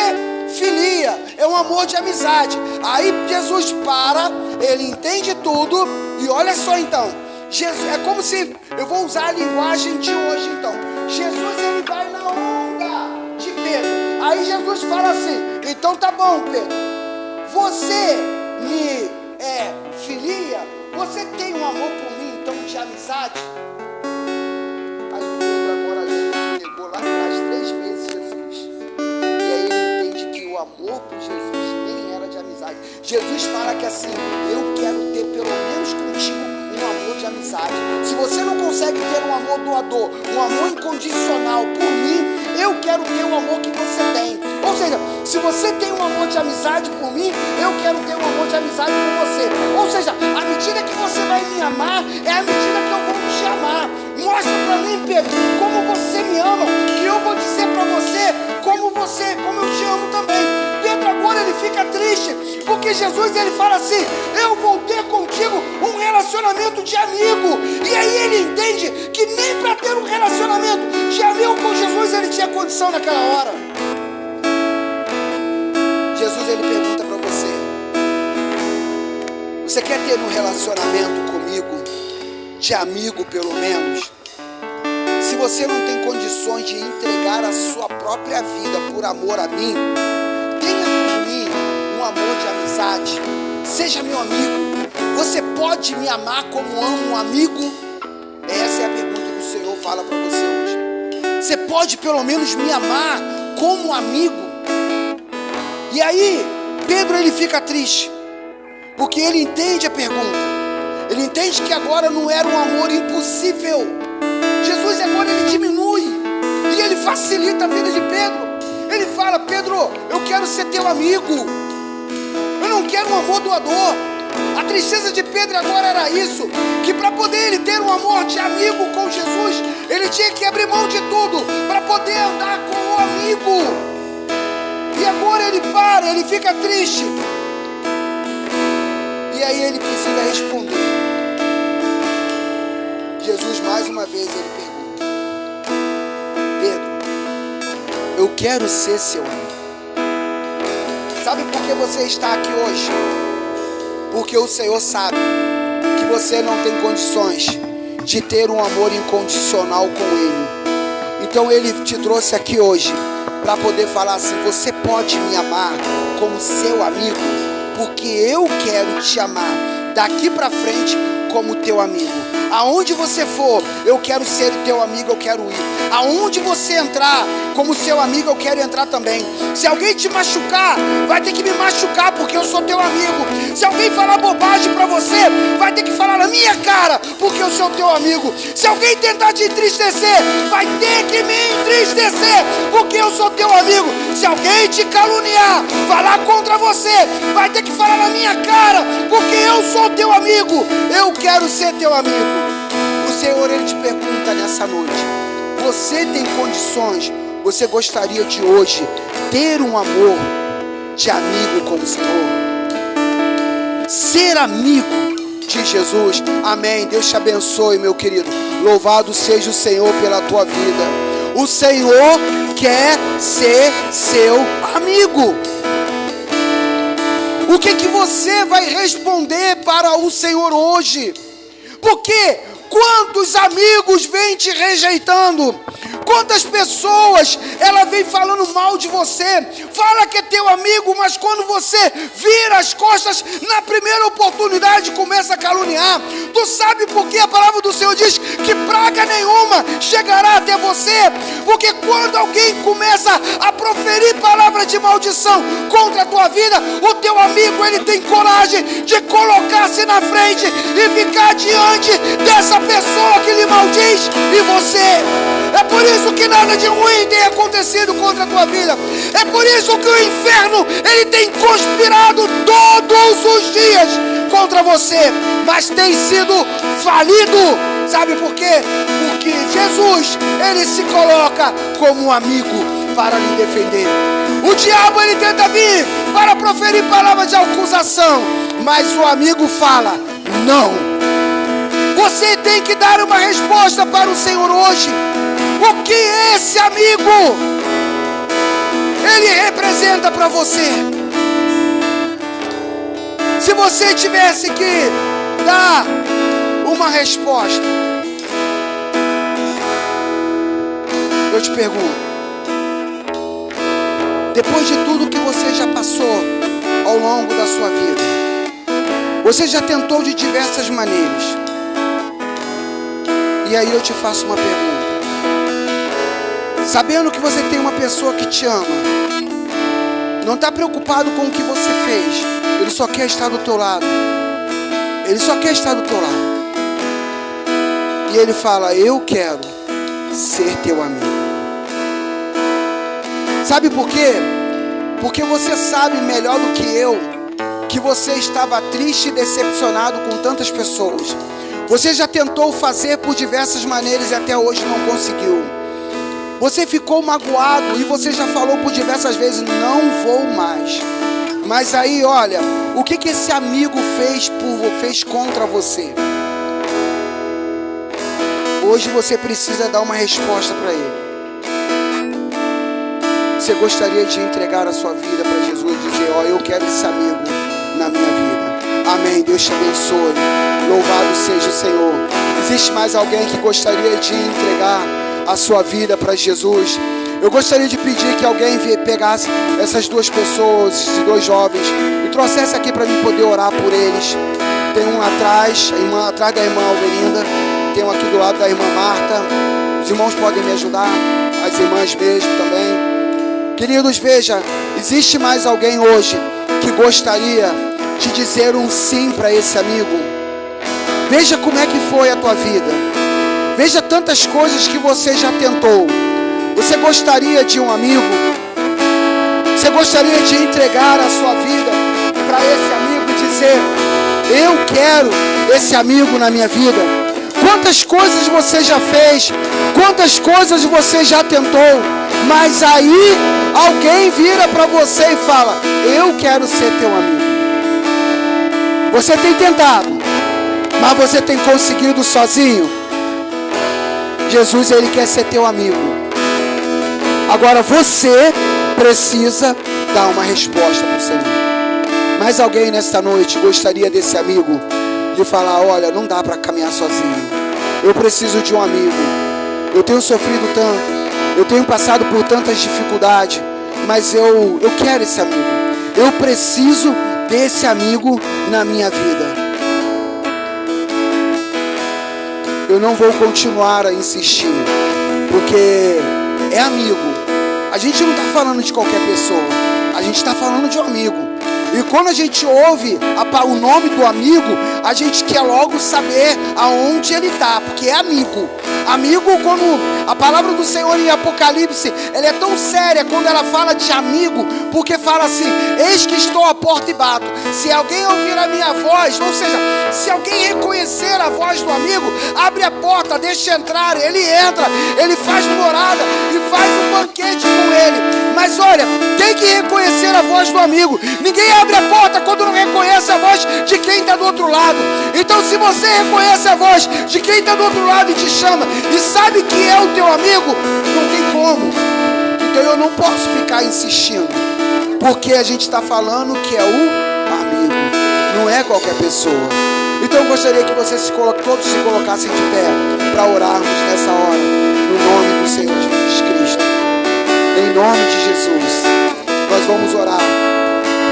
Filia, é um amor de amizade. Aí Jesus para, ele entende tudo e olha só então, Jesus, é como se, eu vou usar a linguagem de hoje então, Jesus ele vai na onda de Pedro. Aí Jesus fala assim: então tá bom, Pedro, você me filia, você tem um amor por mim então de amizade? Aí Pedro agora negou lá atrás 3 vezes Jesus, e aí ele entende que o amor por Jesus nem era de amizade. Jesus fala que assim: eu quero ter pelo menos contigo um amor de amizade. Se você não consegue ter um amor doador, um amor incondicional por mim, eu quero ter o amor que você tem. Ou seja, se você tem um amor de amizade por mim, eu quero ter um amor de amizade por você. Ou seja, à medida que você vai me amar, é à medida que eu vou te amar. Mostra pra mim, Pedro, como você me ama, que eu vou dizer pra você como eu te amo também. Pedro agora ele fica triste, porque Jesus ele fala assim: eu vou ter contigo um relacionamento de amigo. E aí ele entende que nem para ter um relacionamento de amigo com Jesus ele tinha condição naquela hora. Jesus ele pergunta para você: você quer ter um relacionamento comigo, de amigo pelo menos? Se você não tem condições de entregar a sua própria vida por amor a mim, tenha por mim um amor de amizade. Seja meu amigo. Você pode me amar como amo um amigo? Essa é a pergunta que o Senhor fala para você hoje. Você pode pelo menos me amar como amigo? E aí Pedro ele fica triste, porque ele entende a pergunta. Ele entende que agora não era um amor impossível. Jesus agora ele diminui e ele facilita a vida de Pedro. Ele fala: Pedro, eu quero ser teu amigo, eu não quero um amor doador. A tristeza de Pedro agora era isso, que para poder ele ter um amor de amigo com Jesus, ele tinha que abrir mão de tudo para poder andar com o amigo. E agora ele para, ele fica triste. E aí ele precisa responder. Jesus mais uma vez ele pergunta: Pedro, eu quero ser seu amigo. Sabe por que você está aqui hoje? Porque o Senhor sabe que você não tem condições de ter um amor incondicional com Ele. Então Ele te trouxe aqui hoje para poder falar assim: você pode me amar como seu amigo, porque eu quero te amar daqui para frente como teu amigo. Aonde você for, eu quero ser teu amigo, eu quero ir. Aonde você entrar, como seu amigo, eu quero entrar também. Se alguém te machucar, vai ter que me machucar, porque eu sou teu amigo. Se alguém falar bobagem pra você, vai ter que falar na minha cara, porque eu sou teu amigo. Se alguém tentar te entristecer, vai ter que me entristecer, porque eu sou teu amigo. Se alguém te caluniar, falar contra você, vai ter que falar na minha cara, porque eu sou teu amigo. Eu quero ser teu amigo. O Senhor ele te pergunta nessa noite: você tem condições? Você gostaria de hoje ter um amor de amigo com o Senhor? Ser amigo de Jesus? Amém. Deus te abençoe, meu querido. Louvado seja o Senhor pela tua vida. O Senhor quer ser seu amigo. O que você vai responder para o Senhor hoje? Porque quantos amigos vêm te rejeitando? Quantas pessoas ela vem falando mal de você? Fala que é teu amigo, mas quando você vira as costas, na primeira oportunidade começa a caluniar. Tu sabe por que a palavra do Senhor diz que praga nenhuma chegará até você? Porque quando alguém começa a proferir palavra de maldição contra a tua vida, o teu amigo ele tem coragem de colocar-se na frente e ficar diante dessa pessoa que lhe maldiz e você. É por isso que nada de ruim tem acontecido contra a tua vida. É por isso que o inferno ele tem conspirado todos os dias contra você, mas tem sido falido. Sabe por quê? Porque Jesus, ele se coloca como um amigo para lhe defender. O diabo, ele tenta vir para proferir palavras de acusação, mas o amigo fala: não. Você tem que dar uma resposta para o Senhor hoje. O que esse amigo, ele representa para você? Se você tivesse que dar uma resposta, eu te pergunto, depois de tudo que você já passou ao longo da sua vida, você já tentou de diversas maneiras. E aí eu te faço uma pergunta. Sabendo que você tem uma pessoa que te ama, não está preocupado com o que você fez, ele só quer estar do teu lado. Ele só quer estar do teu lado. E ele fala: eu quero ser teu amigo. Sabe por quê? Porque você sabe melhor do que eu que você estava triste e decepcionado com tantas pessoas. Você já tentou fazer por diversas maneiras e até hoje não conseguiu. Você ficou magoado e você já falou por diversas vezes: não vou mais. Mas aí, olha, o que esse amigo fez contra você? Hoje você precisa dar uma resposta para ele. Você gostaria de entregar a sua vida para Jesus e dizer: ó, eu quero esse amigo na minha vida. Amém. Deus te abençoe. Louvado seja o Senhor. Existe mais alguém que gostaria de entregar a sua vida para Jesus? Eu gostaria de pedir que alguém pegasse essas duas pessoas, esses dois jovens, e trouxesse aqui para mim poder orar por eles. Tem um atrás, atrás da irmã Alverinda. Tem um aqui do lado da irmã Marta. Os irmãos podem me ajudar, as irmãs mesmo também. Queridos, veja, existe mais alguém hoje que gostaria de dizer um sim para esse amigo? Veja como é que foi a tua vida. Veja tantas coisas que você já tentou. Você gostaria de um amigo? Você gostaria de entregar a sua vida para esse amigo e dizer: eu quero esse amigo na minha vida? Quantas coisas você já fez? Quantas coisas você já tentou? Mas aí alguém vira para você e fala: eu quero ser teu amigo. Você tem tentado, mas você tem conseguido sozinho? Jesus, ele quer ser teu amigo. Agora você precisa dar uma resposta para o Senhor. Mas alguém nesta noite gostaria desse amigo de falar: olha, não dá para caminhar sozinho. Eu preciso de um amigo. Eu tenho sofrido tanto. Eu tenho passado por tantas dificuldades. Mas eu quero esse amigo. Eu preciso desse amigo na minha vida. Eu não vou continuar a insistir, porque é amigo. A gente não está falando de qualquer pessoa. A gente está falando de um amigo. E quando a gente ouve o nome do amigo, a gente quer logo saber aonde ele está, porque é amigo. Amigo, quando a palavra do Senhor em Apocalipse, ela é tão séria quando ela fala de amigo, porque fala assim: eis que estou à porta e bato. Se alguém ouvir a minha voz, ou seja, se alguém reconhecer a voz do amigo, abre a porta, deixa entrar. Ele entra, ele faz morada e faz um banquete com ele. Mas olha, tem que reconhecer a voz do amigo. Ninguém abre a porta quando não reconhece a voz de quem está do outro lado. Então, se você reconhece a voz de quem está do outro lado e te chama, e sabe que é o teu amigo, não tem como. Então eu não posso ficar insistindo, porque a gente está falando que é o amigo, não é qualquer pessoa. Então eu gostaria que vocês todos se colocassem de pé para orarmos nessa hora, no nome do Senhor Jesus Cristo. Em nome de Jesus, nós vamos orar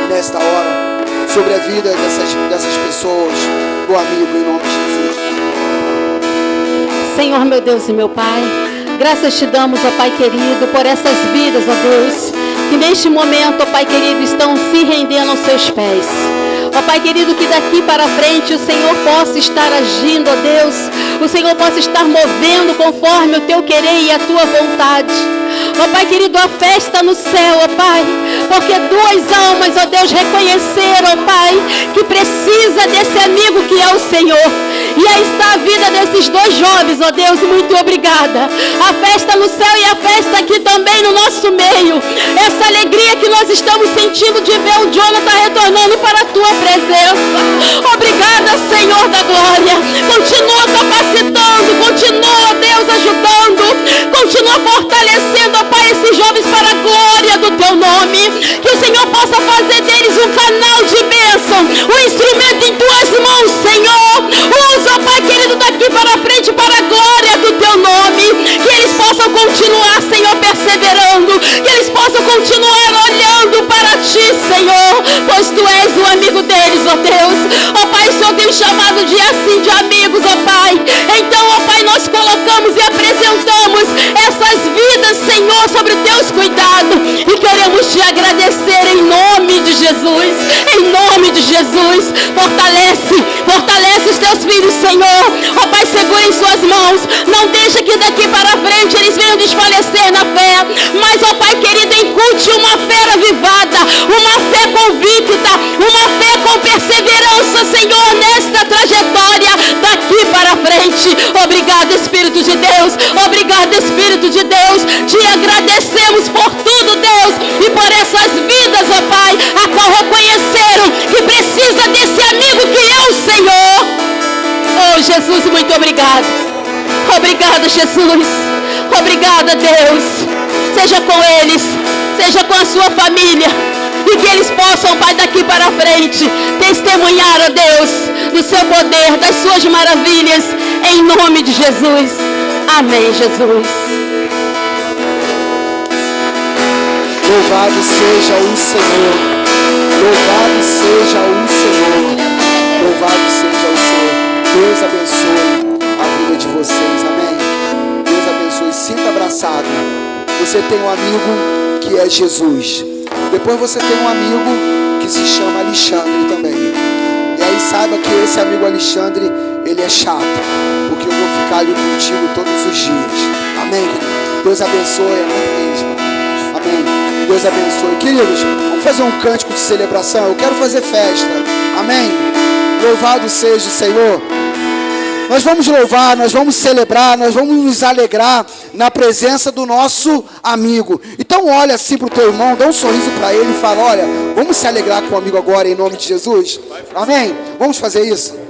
nesta hora sobre a vida dessas pessoas, do amigo, em nome de Jesus. Senhor, meu Deus e meu Pai, graças te damos, ó Pai querido, por essas vidas, ó Deus, que neste momento, ó Pai querido, estão se rendendo aos seus pés. Ó Pai querido, que daqui para frente o Senhor possa estar agindo, ó Deus. O Senhor possa estar movendo conforme o teu querer e a tua vontade. Ó Pai querido, a festa no céu, ó Pai, porque duas almas, ó Deus, reconheceram, ó Pai, que precisa desse amigo que é o Senhor. E aí está a vida desses dois jovens, ó Deus, muito obrigada. A festa no céu e a festa aqui também no nosso meio. Essa alegria que nós estamos sentindo de ver o Jonathan retornando para a tua presença. Obrigada, Senhor da glória. Continua capacitando, continua, Deus, ajudando, continua fortalecendo, ó Pai, esses jovens para a glória do teu nome. Que o Senhor possa fazer deles um canal de bênção, um instrumento em tuas mãos, Senhor. Usa, ó Pai querido, daqui para frente para a glória do teu nome. Que eles possam continuar, Senhor, perseverando. Que eles possam continuar olhando para ti, Senhor, pois tu és o amigo deles, ó Deus. Ó Pai, o Senhor tem chamado de assim, de amigos, ó Pai. Então, ó Pai, nós colocamos e apresentamos essas vidas, Senhor, sobre teus cuidados. E queremos te agradecer em nome de Jesus. Em nome de Jesus. Fortalece os teus filhos, Senhor. Ó Pai, segura em suas mãos. Não deixa que daqui para frente eles venham desfalecer na fé. Mas, ó Pai querido, incute uma fé avivada, uma fé convicta, uma fé com perseverança, Senhor, nesta trajetória daqui para frente. Obrigado, Espírito de Deus. Obrigado, Espírito de Deus. Te agradecemos por tudo, Deus, e por essas vidas, ó Pai, a qual reconheceram que precisa desse amigo que é o Senhor. Oh, Jesus, muito obrigado. Obrigado, Jesus. Obrigada, Deus. Seja com eles, seja com a sua família, e que eles possam, Pai, daqui para frente, testemunhar, ó Deus, do seu poder, das suas maravilhas, em nome de Jesus. Amém, Jesus. Louvado seja o Senhor. Louvado seja o Senhor. Louvado seja o Senhor. Deus abençoe a vida de vocês. Amém. Deus abençoe. Sinta abraçado. Você tem um amigo que é Jesus. Depois você tem um amigo que se chama Alexandre também. E aí saiba que esse amigo Alexandre, ele é chato, porque eu vou ficar ali contigo todos os dias. Amém, querido? Deus abençoe. Amém. Deus abençoe. Queridos, vamos fazer um cântico de celebração. Eu quero fazer festa. Amém. Louvado seja o Senhor. Nós vamos louvar, nós vamos celebrar, nós vamos nos alegrar na presença do nosso amigo. Então olha assim para o teu irmão, dá um sorriso para ele e fala: olha, vamos se alegrar com o amigo agora em nome de Jesus. Amém? Vamos fazer isso?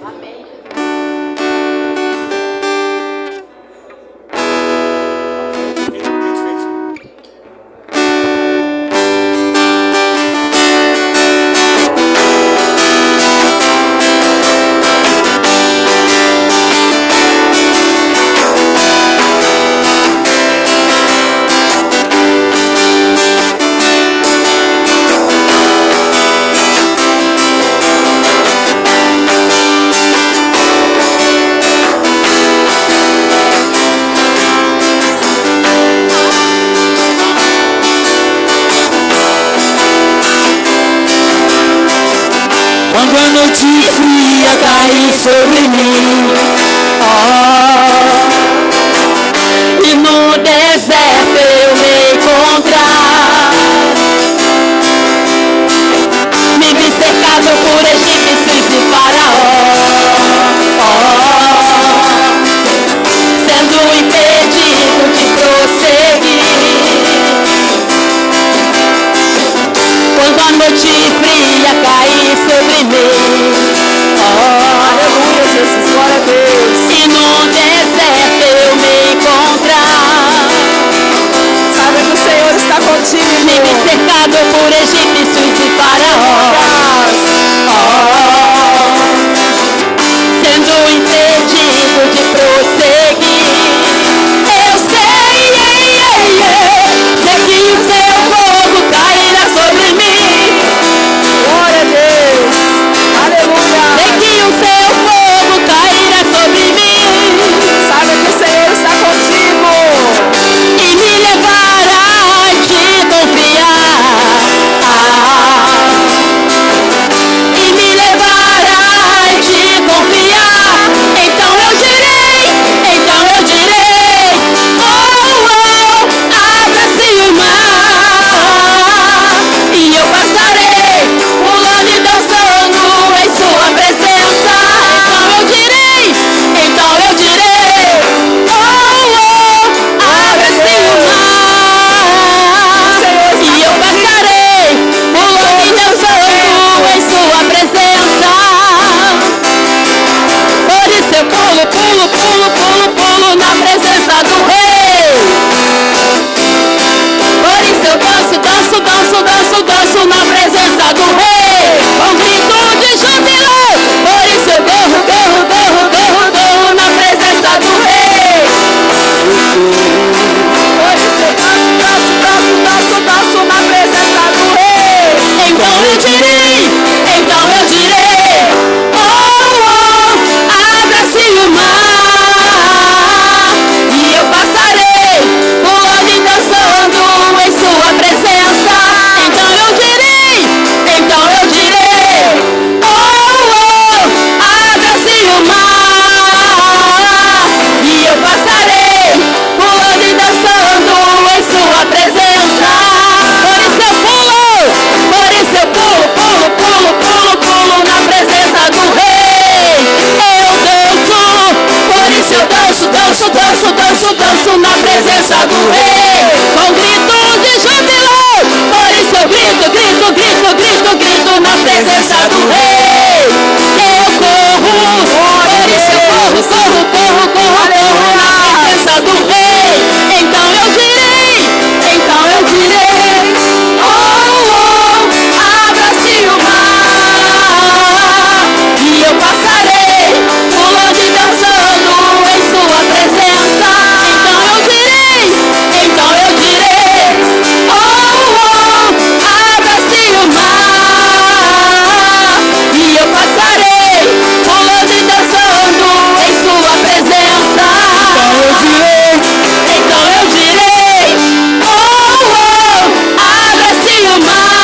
presença do Rei, com grito de júbilo. Por isso eu grito, grito, grito, grito, grito na presença do Rei. Eu corro, por isso eu corro, corro, corro, corro, corro na presença do Rei. Então eu direi, oh, oh, abra-se o mar, e eu passarei pulando e dançando em sua presença. Então eu direi, oh, oh, abra-se o mar, e eu passarei pulando e dançando em sua presença. Então eu direi, oh, oh, abra-se o mar,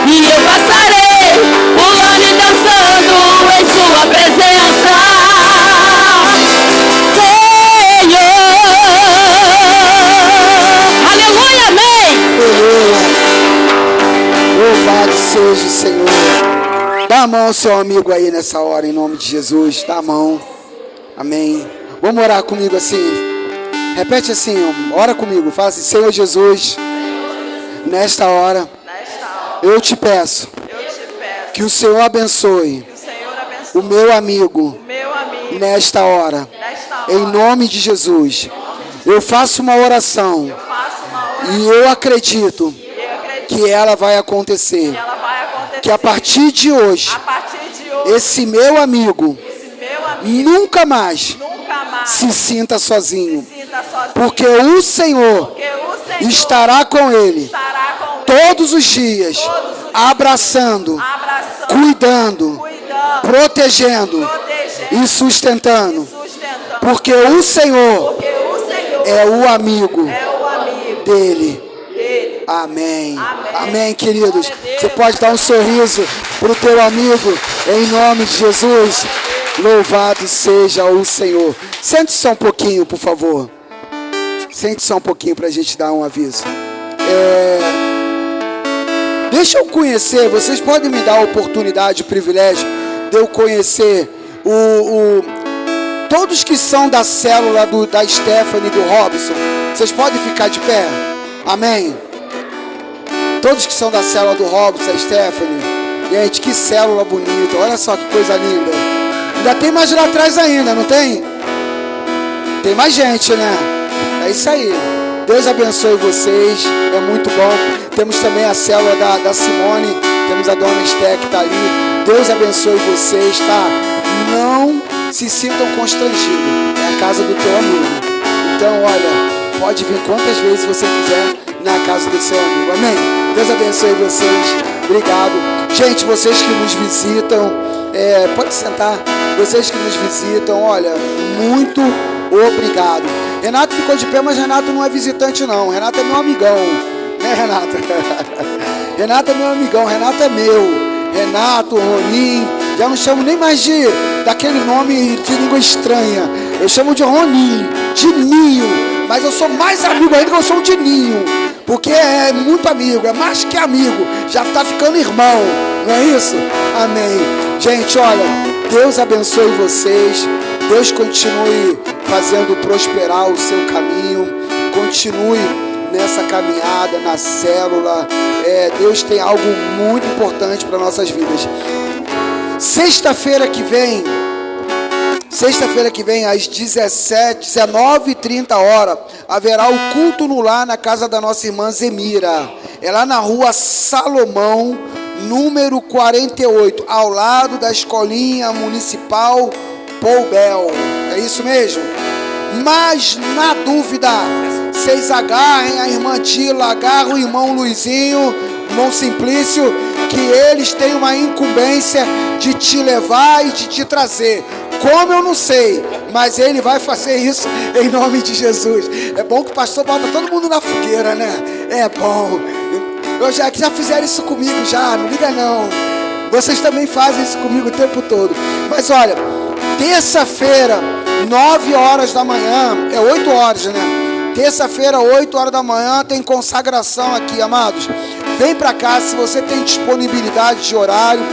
e eu passarei pulando e dançando em sua presença. Aleluia, amém. Louvado seja o Senhor. Dá a mão ao seu amigo aí nessa hora, em nome de Jesus. Dá a mão. Amém. Vamos orar comigo assim. Repete assim, ora comigo. Fala assim: Senhor Jesus, nesta hora, eu te peço que o Senhor abençoe o meu amigo nesta hora. Em nome de Jesus. Eu faço uma oração e eu acredito que ela vai acontecer. Que a partir de hoje, esse meu amigo nunca mais se sinta sozinho. Porque o Senhor estará com ele todos os dias, abraçando, cuidando, protegendo e sustentando. Porque o Senhor é o amigo dele. Amém. Amém, queridos. Você pode dar um sorriso para o teu amigo em nome de Jesus. Louvado seja o Senhor. Sente só um pouquinho, por favor. Sente só um pouquinho para a gente dar um aviso. Deixa eu conhecer. Vocês podem me dar a oportunidade, o privilégio de eu conhecer todos que são da célula da Stephanie e do Robson. Vocês podem ficar de pé? Amém. Todos que são da célula do Robson, a Stephanie. Gente, que célula bonita. Olha só que coisa linda. Ainda tem mais lá atrás ainda, não tem? Tem mais gente, né? É isso aí. Deus abençoe vocês. É muito bom. Temos também a célula da Simone. Temos a dona Esté que está ali. Deus abençoe vocês, tá? Não se sintam constrangidos. É a casa do teu amigo. Então, olha, pode vir quantas vezes você quiser na casa do seu amigo. Amém? Deus abençoe vocês. Obrigado. Gente, vocês que nos visitam, pode sentar. Vocês que nos visitam, olha, muito obrigado. Renato ficou de pé, mas Renato não é visitante não. Renato é meu amigão. Né, Renato? Renato é meu amigão. Renato é meu. Renato, Ronin. Já não chamo nem mais daquele nome de língua estranha. Eu chamo de Ronin, de Ninho. Mas eu sou mais amigo ainda que eu sou de Ninho. Porque é muito amigo, é mais que amigo. Já está ficando irmão, não é isso? Amém. Gente, olha, Deus abençoe vocês. Deus continue fazendo prosperar o seu caminho. Continue nessa caminhada, na célula. Deus tem algo muito importante para nossas vidas. Sexta-feira que vem, às 19h30, haverá o culto no lar na casa da nossa irmã Zemira. É lá na rua Salomão, número 48, ao lado da escolinha municipal Poubel. É isso mesmo? Mas, na dúvida, vocês agarrem a irmã Dila, agarrem o irmão Luizinho, irmão Simplício, que eles têm uma incumbência de te levar e de te trazer. Como eu não sei, mas ele vai fazer isso em nome de Jesus. É bom que o pastor bota todo mundo na fogueira, né? É bom. Já fizeram isso comigo já, não liga não. Vocês também fazem isso comigo o tempo todo. Mas olha, terça-feira, 9h da manhã, 8h, né? Terça-feira, 8h da manhã, tem consagração aqui, amados. Vem pra cá, se você tem disponibilidade de horário,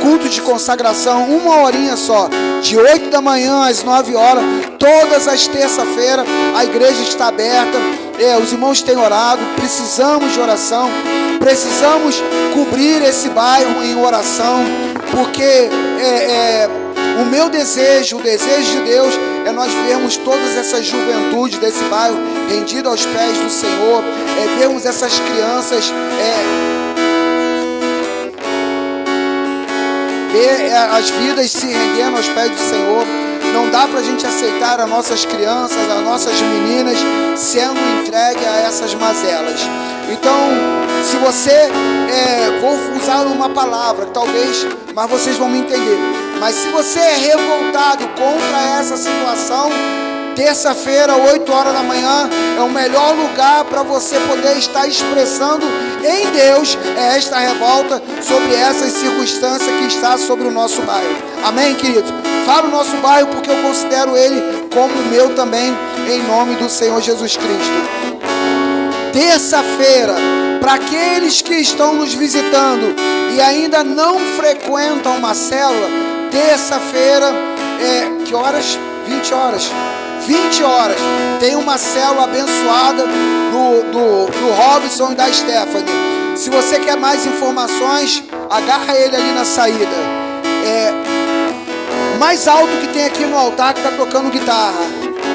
culto de consagração, 1 horinha só. de 8 da manhã às 9 horas, todas as terças-feiras, a igreja está aberta. Os irmãos têm orado, precisamos de oração, precisamos cobrir esse bairro em oração, porque o meu desejo, o desejo de Deus, é nós vermos todas essas juventudes desse bairro rendidas aos pés do Senhor, vermos essas crianças, ver as vidas se rendendo aos pés do Senhor. Não dá para a gente aceitar as nossas crianças, as nossas meninas sendo entregues a essas mazelas. Então, se você, vou usar uma palavra, talvez, mas vocês vão me entender. Mas se você é revoltado contra essa situação, terça-feira, 8 horas da manhã, é o melhor lugar para você poder estar expressando em Deus esta revolta sobre essas circunstâncias que está sobre o nosso bairro. Amém, queridos? Falo o nosso bairro porque eu considero ele como o meu também, em nome do Senhor Jesus Cristo. Terça-feira, para aqueles que estão nos visitando e ainda não frequentam uma célula, terça-feira, que horas? 20 horas. 20 horas, tem uma célula abençoada do Robson e da Stephanie. Se você quer mais informações, agarra ele ali na saída. Mais alto que tem aqui no altar que está tocando guitarra,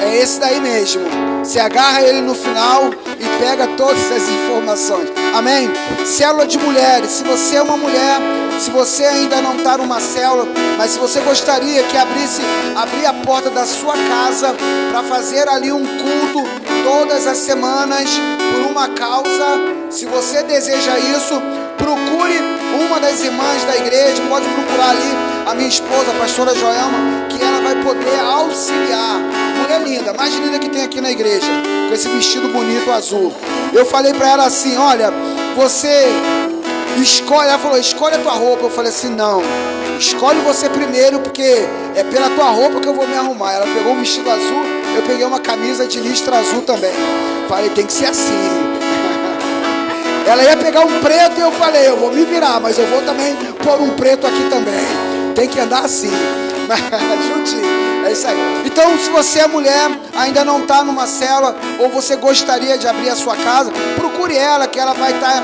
é esse daí mesmo. Você agarra ele no final e pega todas as informações. Amém? Célula de mulheres. Se você é uma mulher, se você ainda não está numa célula, mas se você gostaria que abrir a porta da sua casa para fazer ali um culto todas as semanas por uma causa, se você deseja isso, procure uma das irmãs da igreja, pode procurar ali a minha esposa, a pastora Joelma, que ela vai poder auxiliar. Mulher linda, mais linda que tem aqui na igreja, com esse vestido bonito azul. Eu falei para ela assim, olha, você escolhe, ela falou, escolhe a tua roupa. Eu falei assim, não, escolhe você primeiro, porque é pela tua roupa que eu vou me arrumar. Ela pegou um vestido azul, eu peguei uma camisa de listra azul também. Falei, tem que ser assim. Ela ia pegar um preto e eu falei, eu vou me virar, mas eu vou também pôr um preto aqui também. Tem que andar assim. Juntinho. É isso aí. Então, se você é mulher, ainda não está numa célula, ou você gostaria de abrir a sua casa, procure ela, que ela vai estar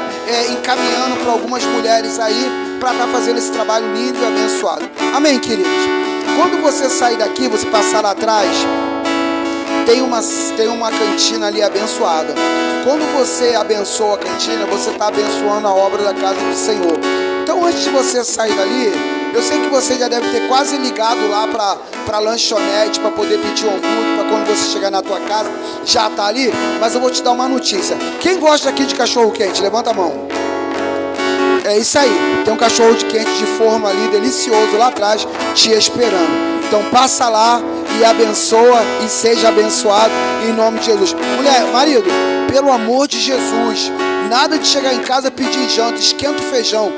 encaminhando para algumas mulheres aí, para estar fazendo esse trabalho lindo e abençoado. Amém, queridos? Quando você sair daqui, você passar lá atrás, tem uma cantina ali abençoada. Quando você abençoa a cantina, você está abençoando a obra da casa do Senhor. Então, antes de você sair dali, eu sei que você já deve ter quase ligado lá para a lanchonete, para poder pedir um hambúrguer, para quando você chegar na tua casa, já está ali. Mas eu vou te dar uma notícia. Quem gosta aqui de cachorro quente? Levanta a mão. É isso aí. Tem um cachorro de quente de forno ali, delicioso lá atrás, te esperando. Então passa lá e abençoa e seja abençoado em nome de Jesus. Mulher, marido, pelo amor de Jesus, nada de chegar em casa pedir janta, esquenta o feijão.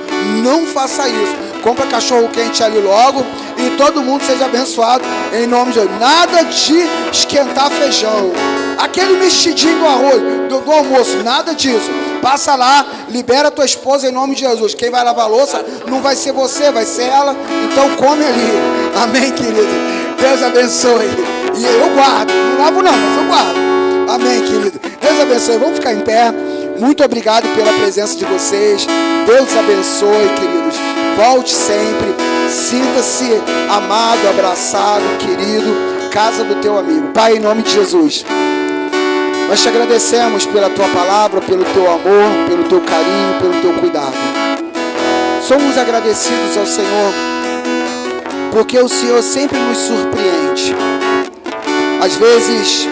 Não faça isso. Compra cachorro quente ali logo e todo mundo seja abençoado em nome de Jesus. Nada de esquentar feijão. Aquele mexidinho do arroz, do almoço, nada disso. Passa lá, libera a tua esposa em nome de Jesus. Quem vai lavar a louça não vai ser você, vai ser ela. Então come ali. Amém, querido? Deus abençoe. E eu guardo. Não lavo não, mas eu guardo. Amém, querido? Deus abençoe. Vamos ficar em pé. Muito obrigado pela presença de vocês. Deus abençoe, queridos. Volte sempre. Sinta-se amado, abraçado, querido. Casa do teu amigo. Pai, em nome de Jesus, nós te agradecemos pela tua palavra, pelo teu amor, pelo teu carinho, pelo teu cuidado. Somos agradecidos ao Senhor, porque o Senhor sempre nos surpreende. Às vezes,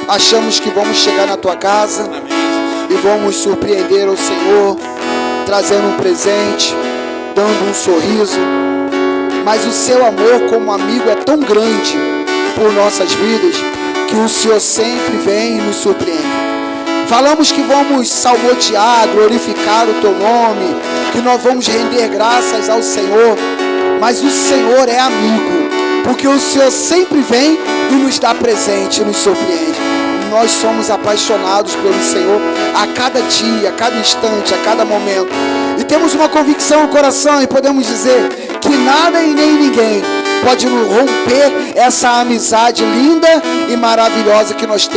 achamos que vamos chegar na tua casa e vamos surpreender ao Senhor, trazendo um presente, dando um sorriso. Mas o seu amor como amigo é tão grande por nossas vidas, que o Senhor sempre vem e nos surpreende. Falamos que vamos salmodiar, glorificar o teu nome, que nós vamos render graças ao Senhor, mas o Senhor é amigo, porque o Senhor sempre vem e nos dá presente, nos surpreende. Nós somos apaixonados pelo Senhor a cada dia, a cada instante, a cada momento, e temos uma convicção no coração e podemos dizer que nada e nem ninguém pode romper essa amizade linda e maravilhosa que nós temos.